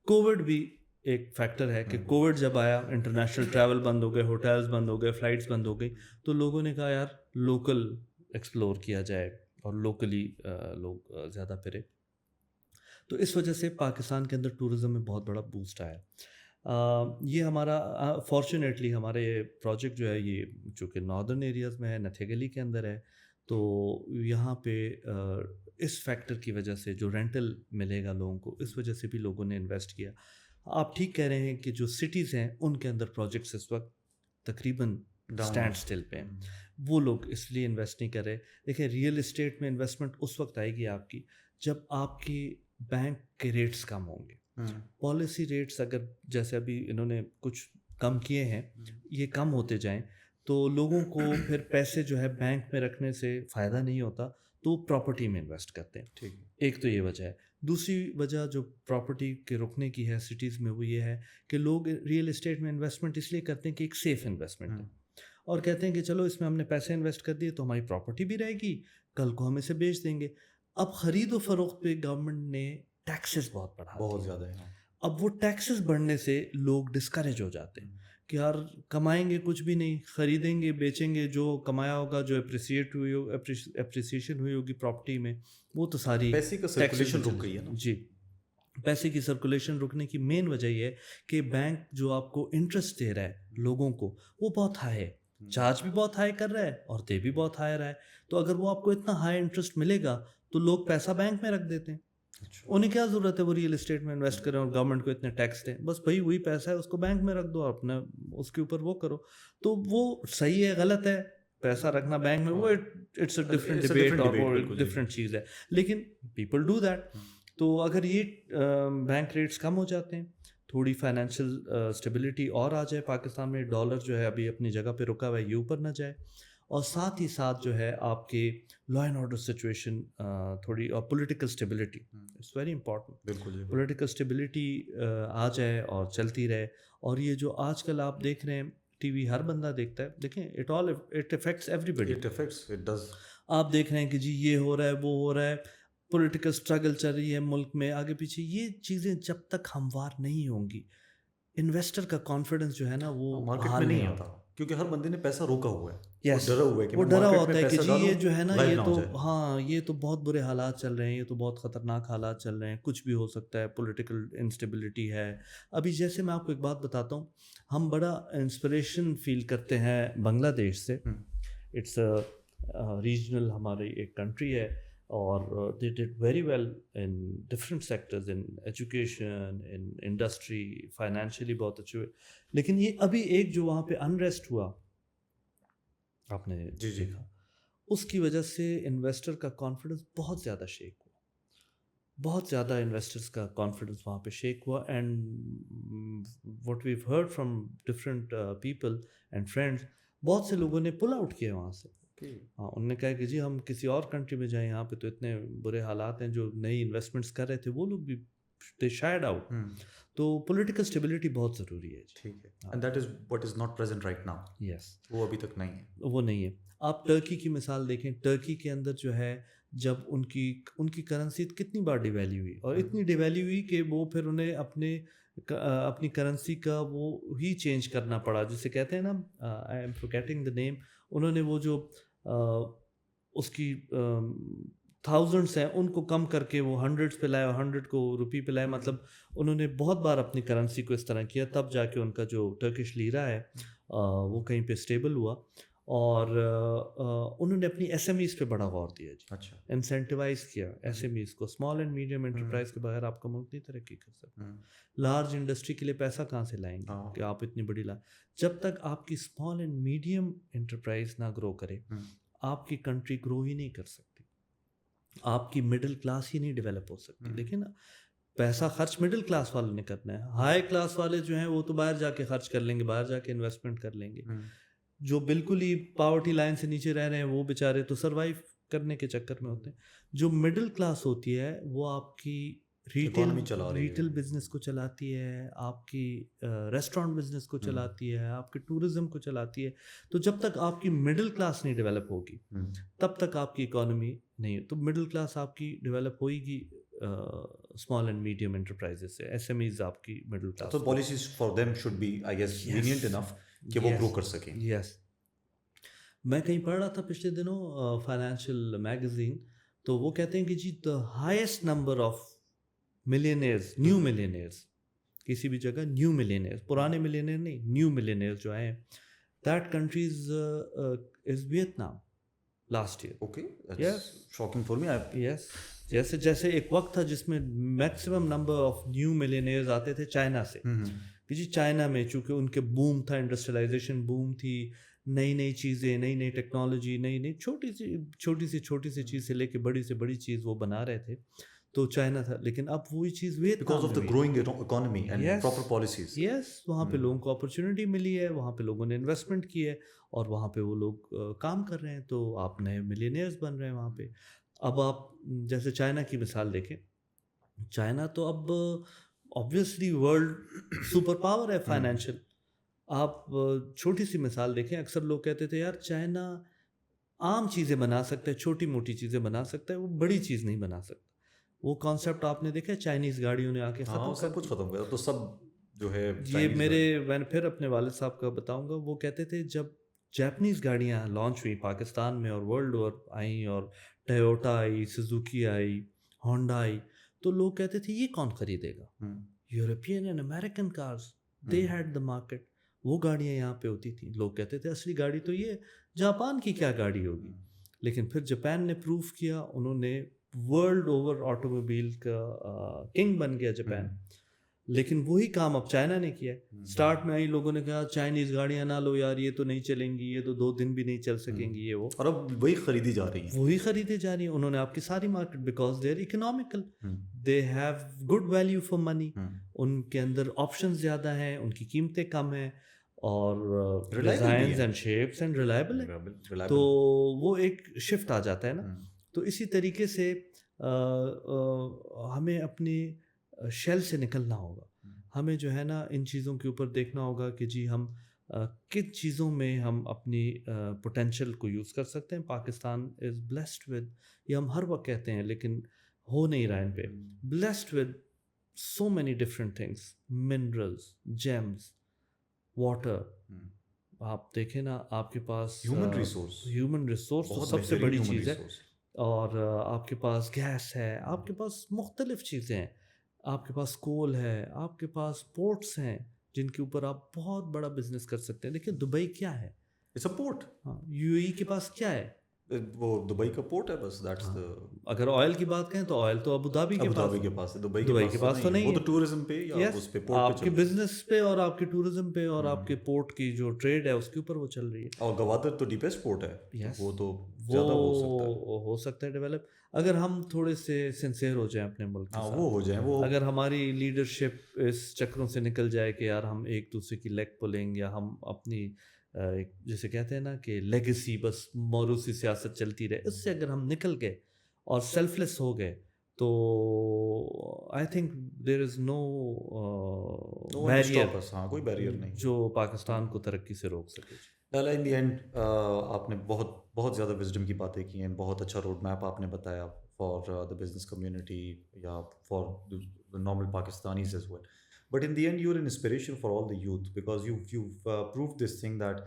کووڈ بھی ایک فیکٹر ہے کہ کووڈ جب آیا, انٹرنیشنل ٹریول بند ہو گئے, ہوٹلز بند ہو گئے, فلائٹس بند ہو گئی, تو لوگوں نے کہا یار لوکل ایکسپلور کیا جائے, اور لوکلی لوگ زیادہ پھرے. تو اس وجہ سے پاکستان کے اندر ٹورزم میں بہت بڑا بوسٹ آیا. یہ ہمارا فارچونیٹلی ہمارے پروجیکٹ جو ہے یہ چونکہ ناردرن ایریاز میں ہے, نتھیا گلی کے اندر ہے, تو یہاں پہ اس فیکٹر کی وجہ سے جو رینٹل ملے گا لوگوں کو, اس وجہ سے بھی لوگوں نے انویسٹ کیا. آپ ٹھیک کہہ رہے ہیں کہ جو سٹیز ہیں ان کے اندر پروجیکٹس اس وقت تقریباً اسٹینڈ اسٹل پہ ہیں, وہ لوگ اس لیے انویسٹ نہیں کر رہے. دیکھیں ریئل اسٹیٹ میں انویسٹمنٹ اس وقت آئے گی آپ کی جب آپ کی بینک کے ریٹس کم ہوں گے. پالیسی ریٹس اگر جیسے ابھی انہوں نے کچھ کم کیے ہیں, یہ کم ہوتے جائیں تو لوگوں کو پھر پیسے جو ہے بینک میں رکھنے سے فائدہ نہیں ہوتا, تو پراپرٹی میں انویسٹ کرتے ہیں. ٹھیک, ایک تو یہ وجہ ہے. دوسری وجہ جو پراپرٹی کے رکنے کی ہے سٹیز میں, وہ یہ ہے کہ لوگ ریئل اسٹیٹ میں انویسٹمنٹ اس لیے کرتے ہیں کہ ایک سیف انویسٹمنٹ ہے, اور کہتے ہیں کہ چلو اس میں ہم نے پیسے انویسٹ کر دیے تو ہماری پراپرٹی بھی رہے گی, کل کو ہم اسے بیچ دیں گے. اب خرید و فروخت پہ گورنمنٹ نے ٹیکسز بہت بڑھا, بہت زیادہ ہے. اب وہ ٹیکسز بڑھنے سے لوگ ڈسکریج ہو جاتے ہیں کہ یار کمائیں گے کچھ بھی نہیں, خریدیں گے بیچیں گے, جو کمایا ہوگا, جو اپریسیشن ہوئی ہوگی پراپرٹی میں, وہ تو ساری پیسے کی سرکولیشن رک گئی ہے نا. جی, پیسے کی سرکولیشن رکنے کی مین وجہ یہ ہے کہ بینک جو آپ کو انٹرسٹ دے رہا ہے لوگوں کو, وہ بہت ہائی ہے, چارج بھی بہت ہائی کر رہا ہے اور دے بھی بہت ہائی رہا ہے. تو اگر وہ آپ کو اتنا ہائی انٹرسٹ ملے گا تو لوگ پیسہ بینک میں رکھ دیتے ہیں. انہیں کیا ضرورت ہے وہ ریئل اسٹیٹ میں انویسٹ کریں اور گورنمنٹ کو اتنے ٹیکس دیں, بس بھائی وہی پیسہ ہے اس کو بینک میں رکھ دو, اپنا اس کے اوپر وہ کرو. تو وہ صحیح ہے غلط ہے پیسہ رکھنا بینک میں, وہ اٹس اے ڈفرینٹ ڈبیٹ اور وہ ڈفرینٹ چیز ہے, لیکن پیپل ڈو دیٹ. تو اگر یہ بینک ریٹس کم ہو جاتے ہیں, تھوڑی فائنینشیل اسٹیبلٹی اور آ جائے پاکستان میں, ڈالر جو ہے ابھی اپنی جگہ پہ رکا ہوا ہے, یہ اوپر نہ جائے, اور ساتھ ہی ساتھ جو ہے آپ کی لا اینڈ آرڈر سچویشن تھوڑی, اور political stability, it's very important. بالکل پولیٹیکل اسٹیبلٹی آ جائے اور چلتی رہے. اور یہ جو آج کل آپ دیکھ رہے ہیں ٹی وی ہر بندہ دیکھتا ہے, دیکھیں اٹ افیکٹس ایوری بڈی. آپ دیکھ رہے ہیں کہ جی یہ ہو رہا ہے وہ ہو رہا ہے, پولیٹیکل اسٹرگل چل رہی ہے ملک میں آگے پیچھے، یہ چیزیں جب تک ہموار نہیں ہوں گی، انویسٹر کا کانفیڈنس جو ہے نا وہ مارکیٹ بحال میں نہیں ہوگا۔ آتا کیونکہ ہر بندے نے پیسہ روکا ہوا ہے، وہ یس، ڈرا ہوا ہے کہ وہ میں ڈرا مارکیٹ ہوتا میں ہے کہ پیسہ جی ڈالوں یہ جو ہے نا غائب یہ نہ ہو تو جائے۔ ہاں یہ تو بہت برے حالات چل رہے ہیں، یہ تو بہت خطرناک حالات چل رہے ہیں، کچھ بھی ہو سکتا ہے، پولیٹیکل انسٹیبلٹی ہے۔ ابھی جیسے میں آپ کو ایک بات بتاتا ہوں، ہم بڑا انسپریشن فیل کرتے ہیں بنگلہ دیش سے۔ اٹس ریجنل ہماری ایک کنٹری ہے، اور they did very well in different sectors, in education, in industry, financially بہت اچھے ہوئے۔ لیکن یہ ابھی ایک جو وہاں پہ انریسٹ ہوا، آپ نے جی دیکھا، اس کی وجہ سے انویسٹر کا کانفیڈنس بہت زیادہ شیک ہوا، بہت زیادہ انویسٹرس کا کانفیڈنس وہاں پہ شیک ہوا۔ And what we've heard from different people and friends, بہت سے لوگوں نے پل آؤٹ کیا وہاں سے۔ ہاں، انہوں نے کہا کہ جی ہم کسی اور کنٹری میں جائیں، یہاں پہ تو اتنے برے حالات ہیں، جو نئی انویسٹمنٹس کر رہے تھے وہ لوگ بھی دے شائڈ آؤٹ۔ تو پولیٹیکل اسٹیبلٹی بہت ضروری ہے جی۔ ٹھیک ہے، and that is what is not present right now, yes, وہ ابھی تک نہیں ہے۔ وہ نہیں ہے۔ آپ ٹرکی کی مثال دیکھیں، ٹرکی کے اندر جو ہے جب ان کی کرنسی کتنی بار ڈیویلیو ہوئی، اور اتنی ڈیویلیو ہوئی کہ وہ پھر انہیں اپنی کرنسی کا وہ ہی چینج کرنا پڑا، جسے کہتے ہیں نا، آئی ایم فورگیٹنگ دا نیم، انہوں نے وہ جو اس کی تھاؤزنڈس ہیں ان کو کم کر کے وہ ہنڈریڈس پہ لائے، اور 100 کو روپی پہ لائے۔ مطلب انہوں نے بہت بار اپنی کرنسی کو اس طرح کیا، تب جا کے ان کا جو ٹرکش لیرا ہے وہ کہیں پہ اسٹیبل ہوا۔ اور انہوں نے اپنی ایس ایم ایز پہ بڑا غور دیا جی، اچھا، انسینٹیوائز کیا ایس ایم ایز کو۔ اسمال اینڈ میڈیم انٹرپرائز کے بغیر آپ کا ملک نہیں ترقی کر سکتا۔ لارج انڈسٹری کے لیے پیسہ کہاں سے لائیں گے کہ آپ اتنی بڑی جب تک آپ کی اسمال اینڈ میڈیم انٹرپرائز نہ گرو کرے، آپ کی کنٹری گرو ہی نہیں کر سکتی، آپ کی مڈل کلاس ہی نہیں ڈیولپ ہو سکتی۔ لیکن پیسہ خرچ مڈل کلاس والوں نے کرنا ہے، ہائی کلاس والے جو ہیں وہ تو باہر جا کے خرچ کر لیں گے، باہر جا کے انویسٹمنٹ کر لیں گے۔ جو بالکل ہی پاورٹی لائن سے نیچے رہ رہے ہیں وہ بیچارے تو سروائیو کرنے کے چکر میں ہوتے ہیں۔ جو مڈل کلاس ہوتی ہے وہ آپ کی ریٹیل بزنس کو چلاتی ہے، آپ کی ریسٹورینٹ بزنس کو چلاتی ہے، آپ کے ٹورزم کو چلاتی ہے۔ تو جب تک آپ کی مڈل کلاس نہیں ڈیولپ ہوگی تب تک آپ کی اکانومی نہیں ہے۔ تو مڈل کلاس آپ کی ڈیولپ ہوئے گی اسمال اینڈ میڈیم انٹرپرائزز سے، ایس ایم ایز آپ کی مڈل کلاس۔ تو policies for them should be I guess lenient enough کہ وہ گرو کر سکیں۔ یس، میں کہیں پڑھ رہا تھا پچھلے دنوں فائنینشیل میگزین، تو وہ کہتے ہیں کہ جی the highest number of millionaires, new millionaires, کسی بھی جگہ نیو ملینئرز، پرانے ملینئر نہیں، نیو ملینئرز جو آئے ہیں، that countries is Vietnam last year. Okay, yes, shocking for me. Yes, جیسے ایک وقت تھا جس میں maximum number of new millionaires آتے تھے چائنا سے، کہ جی چائنا میں چونکہ ان کے بوم تھا، انڈسٹریلائزیشن بوم تھی، نئی چیزیں، نئی ٹیکنالوجی، نئی چھوٹی سی چیز سے لے کے بڑی سے بڑی چیز وہ بنا رہے تھے، تو چائنا تھا۔ لیکن اب وہی چیز because of the growing economy and proper policies. Yes, وہاں پہ لوگوں کو اپرچونیٹی ملی ہے، وہاں پہ لوگوں نے انویسٹمنٹ کی ہے، اور وہاں پہ وہ لوگ کام کر رہے ہیں، تو آپ نئے ملینئرز بن رہے ہیں وہاں پہ۔ اب آپ جیسے چائنا کی مثال دیکھیں، چائنا تو اب آبویسلی ورلڈ سپر پاور ہے فائنینشیل۔ آپ چھوٹی سی مثال دیکھیں، اکثر لوگ کہتے تھے یار چائنا عام چیزیں بنا سکتا ہے، چھوٹی موٹی چیزیں بنا سکتا ہے، وہ بڑی چیز نہیں بنا سکتا۔ وہ کانسیپٹ آپ نے دیکھا، چائنیز گاڑیوں نے آ کے سب کچھ ختم کر، تو سب جو ہے یہ میں پھر اپنے والد صاحب کا بتاؤں گا، وہ کہتے تھے جب جاپنیز گاڑیاں لانچ ہوئی پاکستان میں اور ورلڈ اوور آئیں، اور ٹویوٹا آئی، سوزوکی آئی، ہونڈا آئی، تو لوگ کہتے تھے یہ کون خریدے گا؟ European and American cars, they had the market. وہ گاڑیاں یہاں پہ ہوتی تھیں، لوگ کہتے تھے اصلی گاڑی تو یہ جاپان کی کیا گاڑی ہوگی۔ لیکن پھر جاپان نے پروف کیا، انہوں نے ورلڈ اوور آٹو موبائل کا کنگ بن گیا جاپان۔ لیکن وہی کام اب چائنا نے کیا ہے۔ سٹارٹ میں آئی لوگوں نے کہا چائنیز گاڑیاں نہ لو یار، یہ تو نہیں چلیں گی، یہ تو 2 دن بھی نہیں چل سکیں گی، یہ وہ، اور اب وہی خریدی جا رہی ہیں، وہی خریدے جا رہی ہیں۔ انہوں نے آپ کی ساری market, because they are economical, they have good value for money, ان کے اندر آپشن زیادہ ہیں، ان کی قیمتیں کم ہیں، اور designs and shapes and reliable ہے، تو وہ ایک شفٹ آ جاتا ہے نا۔ تو اسی طریقے سے ہمیں اپنی شیل سے نکلنا ہوگا، ہمیں جو ہے نا ان چیزوں کے اوپر دیکھنا ہوگا کہ جی ہم کن چیزوں میں ہم اپنی پوٹینشیل کو یوز کر سکتے ہیں۔ پاکستان از بلیسڈ ود، یہ ہم ہر وقت کہتے ہیں، لیکن ہو نہیں رہا ان پہ. blessed with so many different things, minerals, gems, water. آپ دیکھیں نا آپ کے پاس ہیومن ریسورس تو سب سے بڑی چیز ہے, اور آپ کے پاس گیس ہے, آپ کے پاس مختلف چیزیں ہیں, آپ کے پاس کول ہے, آپ کے پاس پورٹس ہیں جن کے اوپر آپ بہت بڑا بزنس کر سکتے ہیں. دیکھیں دبئی کیا ہے, اٹس اے پورٹ. ہاں یو اے ای کے پاس کیا ہے, وہ دبئی کا پورٹ ہے بس. اگر آئل کی بات کریں تو آئل تو ابو دھابی کے پاس ہے, دبئی کے پاس تو نہیں ہے. وہ تو ٹورزم پہ یا اس پہ پورٹ آپ کے بزنس پہ اور آپ کے ٹورزم پہ اور آپ کے پورٹ کی جو ٹریڈ ہے اس کے اوپر وہ چل رہی ہے. اور گوادر تو ڈیپسٹ پورٹ ہے, وہ تو زیادہ ہو سکتا ہے ڈیولپ اگر ہم تھوڑے سے سنسیئر ہو جائیں اپنے ملک کے ساتھ. وہ ہو جائیں, وہ اگر ہماری لیڈرشپ اس چکروں سے نکل جائے کہ یار ہم ایک دوسرے کی لیگ پولنگ یا ہم اپنی جیسے کہتے ہیں نا کہ لیگیسی بس موروثی سیاست چلتی رہے, اس سے اگر ہم نکل گئے اور سیلف لیس ہو گئے تو I think there is no barrier, کوئی بیریئر نہیں جو پاکستان کو ترقی سے روک سکے. ان دی اینڈ آپ نے بہت زیادہ وزڈم کی باتیں کی ہیں, بہت اچھا روڈ میپ آپ نے بتایا فار دا بزنس کمیونٹی یا for the normal Pakistanis as well. But in the end, you're an inspiration for all the youth because you've proved this thing that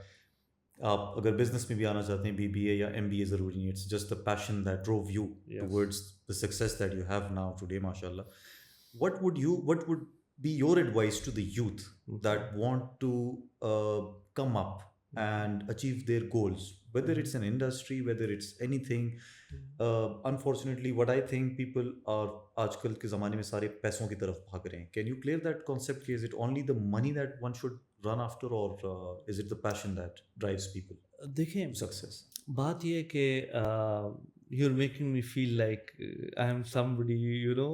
آپ اگر بزنس میں بھی آنا چاہتے ہیں BBA یا MBA ضروری نہیں, it's just the passion that drove you towards the success that you have now today, mashallah. What would be your advice to the youth that want to come up and achieve their goals, whether it's an industry, whether it's anything? Unfortunately what I think people are آج کل کے زمانے میں سارے پیسوں کی طرف بھاگ رہے ہیں. Can you clear that concept? Is it only the money that one should run after, or is it the passion that drives people? دیکھیں success, بات یہ ہے کہ you're making me feel like I am somebody, you know.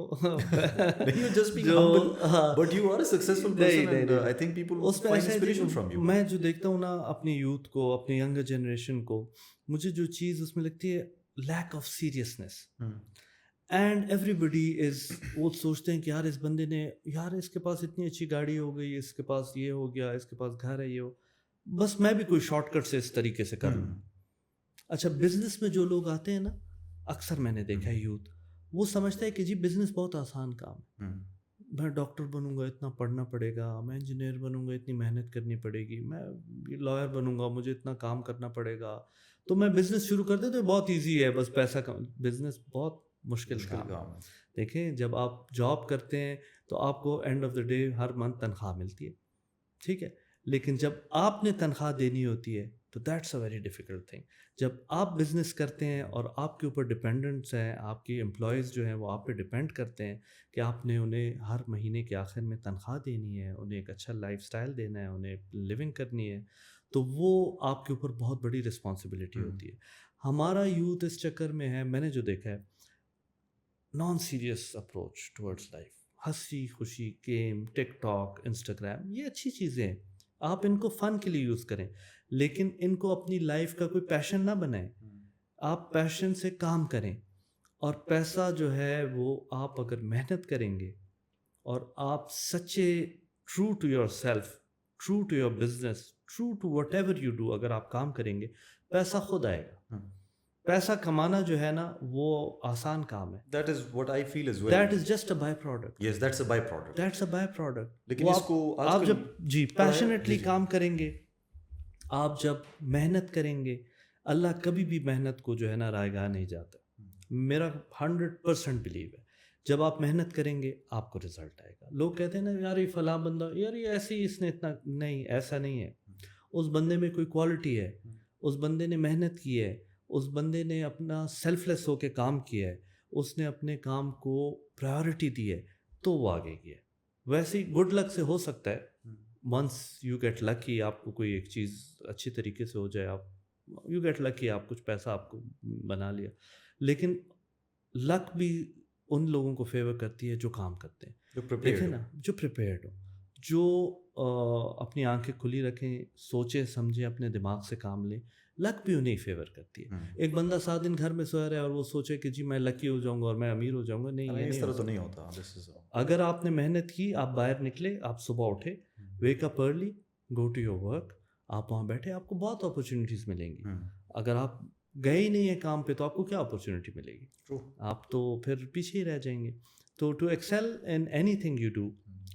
You're just being humble, but you are a successful person and I think people find inspiration from you. میں جو دیکھتا ہوں نا اپنی یوتھ کو, اپنی ینگر جنریشن کو, مجھے جو چیز اس میں لگتی ہے lack of seriousness. And everybody is, وہ سوچتے ہیں کہ یار اس بندے نے, یار اس کے پاس اتنی اچھی گاڑی ہو گئی, اس کے پاس یہ ہو گیا, اس کے پاس گھر ہے, یہ ہو, بس میں بھی کوئی شارٹ کٹ سے اس طریقے سے کر لوں. اچھا بزنس میں جو لوگ آتے ہیں نا, اکثر میں نے دیکھا ہے یوتھ, وہ سمجھتا ہے کہ جی بزنس بہت آسان کام ہے, میں ڈاکٹر بنوں گا اتنا پڑھنا پڑے گا, میں انجینئر بنوں گا اتنی محنت کرنی پڑے گی, میں لائر بنوں گا مجھے اتنا کام کرنا پڑے گا, تو میں بزنس شروع کر دیں تو بہت ایزی ہے, بس پیسہ کم. بزنس بہت مشکل کام ہے. دیکھیں جب آپ جاب کرتے ہیں تو آپ کو and of the day Hare month تنخواہ ملتی ہے, ٹھیک ہے, لیکن جب آپ نے تنخواہ دینی ہوتی ہے تو that's a very difficult thing. جب آپ بزنس کرتے ہیں اور آپ کے اوپر ڈپینڈنٹس ہیں, آپ کی امپلائیز جو ہیں وہ آپ پہ ڈپینڈ کرتے ہیں کہ آپ نے انہیں ہر مہینے کے آخر میں تنخواہ دینی ہے, انہیں ایک اچھا لائف اسٹائل دینا ہے, انہیں لیونگ کرنی ہے, تو وہ آپ کے اوپر بہت بڑی رسپانسبلٹی ہوتی ہے. ہمارا یوتھ اس چکر میں ہے, میں نے جو دیکھا ہے, non serious approach towards life, ہنسی خوشی, گیم, ٹک ٹاک, انسٹاگرام, یہ اچھی چیزیں ہیں, آپ ان کو فن کے لیے یوز کریں, لیکن ان کو اپنی لائف کا کوئی پیشن نہ بنائیں. آپ پیشن سے کام کریں, اور پیسہ جو ہے وہ آپ اگر محنت کریں گے اور آپ سچے, true to yourself, true to your business, true to whatever you do, اگر آپ کام کریں گے پیسہ خود آئے گا. پیسہ کمانا جو ہے نا وہ آسان کام ہے. That is what I feel as well. That is just a byproduct. Yes, that's a byproduct. That's a byproduct. لیکن اس کو آپ جب جی پیشنیٹلی کام کریں گے, آپ جب محنت کریں گے, اللہ کبھی بھی محنت کو جو ہے نا رائے گاہ نہیں جاتا. میرا 100% بلیو ہے, جب آپ محنت کریں گے آپ کو رزلٹ آئے گا. لوگ کہتے ہیں نا یار یہ فلاں بندہ, یار یہ ایسے ہی اس نے اتنا, نہیں ایسا نہیں ہے. اس بندے میں کوئی کوالٹی ہے, اس بندے نے محنت کی ہے, اس بندے نے اپنا سیلف لیس ہو کے کام کیا ہے, اس نے اپنے کام کو پرائیورٹی دی ہے, تو وہ آگے گیا. ویسے ہی گڈ لک سے ہو سکتا ہے, ونس یو گیٹ لکی, آپ کو کوئی ایک چیز اچھی طریقے سے ہو جائے, آپ یو گیٹ لکی, آپ کچھ پیسہ آپ کو بنا لیا, لیکن لک بھی ان لوگوں کو فیور کرتی ہے جو کام کرتے ہیں. دیکھیں نا, جو پریپیئرڈ ہو, جو اپنی آنکھیں کھلی رکھیں, سوچیں سمجھیں, اپنے دماغ سے کام لیں, لک بھی انہیں فیور کرتی ہے. ایک بندہ 7 دن گھر میں سویا رہا ہے اور وہ سوچے کہ جی میں لکی ہو جاؤں گا اور میں امیر ہو جاؤں گا, نہیں, اس طرح تو نہیں ہوتا. اگر آپ نے محنت کی, آپ باہر نکلے, آپ صبح اٹھے, wake up early, go to your work, آپ وہاں بیٹھے, آپ کو بہت اپرچونیٹیز ملیں گی. اگر آپ گئے ہی نہیں ہیں کام پہ تو آپ کو کیا اپرچونیٹی ملے گی؟ True. آپ تو پھر پیچھے ہی رہ جائیں گے. تو to excel in anything you do,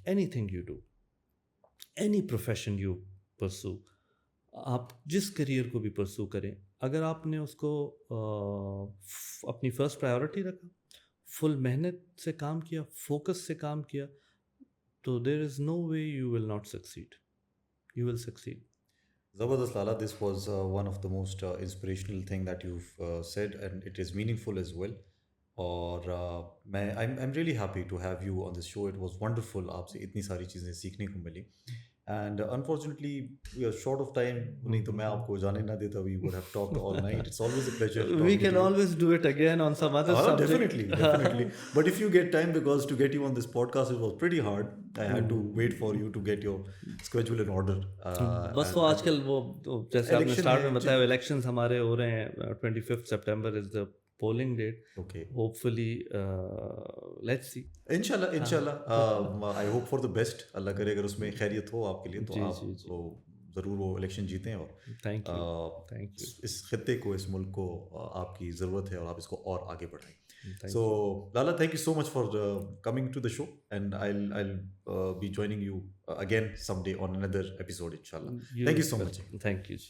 anything you do, any profession you pursue, آپ جس کریئر کو بھی پرسو کریں، اگر آپ نے اس کو اپنی فرسٹ پرائیورٹی رکھا، فل محنت سے کام کیا، فوکس سے کام کیا، تو there is no way you will not succeed, you will succeed. Zabardast Lala, this was one of the most inspirational thing that you've said, and it is meaningful as well. اور I'm really happy to have you on this show. It was wonderful آپ سے اتنی ساری چیزیں سیکھنے کو ملی. And unfortunately, we are short of time. نہیں تو میں آپ کو جانے نہ دیتا. We would have talked all night. It's always a pleasure We talking can to you. always do it again on some other subject. Definitely. But if you get time, because to get you on this podcast, it was pretty hard. I had to wait for you to get your schedule in order. بس وہ آج کل وہ جیسے آپ نے Election start ہے, میں بتایا الیکشنز ہمارے ہو رہے ہیں. 25 September is the polling date. Okay. Hopefully, let's see. Inshallah. I hope for the best. اللہ کرے اگر اس میں خیریت ہو آپ کے لیے تو آپ ضرور وہ الیکشن جیتیں. اور تھینک یو. اس خطے کو, اس ملک کو آپ کی ضرورت ہے اور آپ اس کو اور آگے بڑھائیں. So Lala, thank you so much for coming to the show, and I'll be joining you again someday on another episode, inshallah. Thank you so much. Thank you.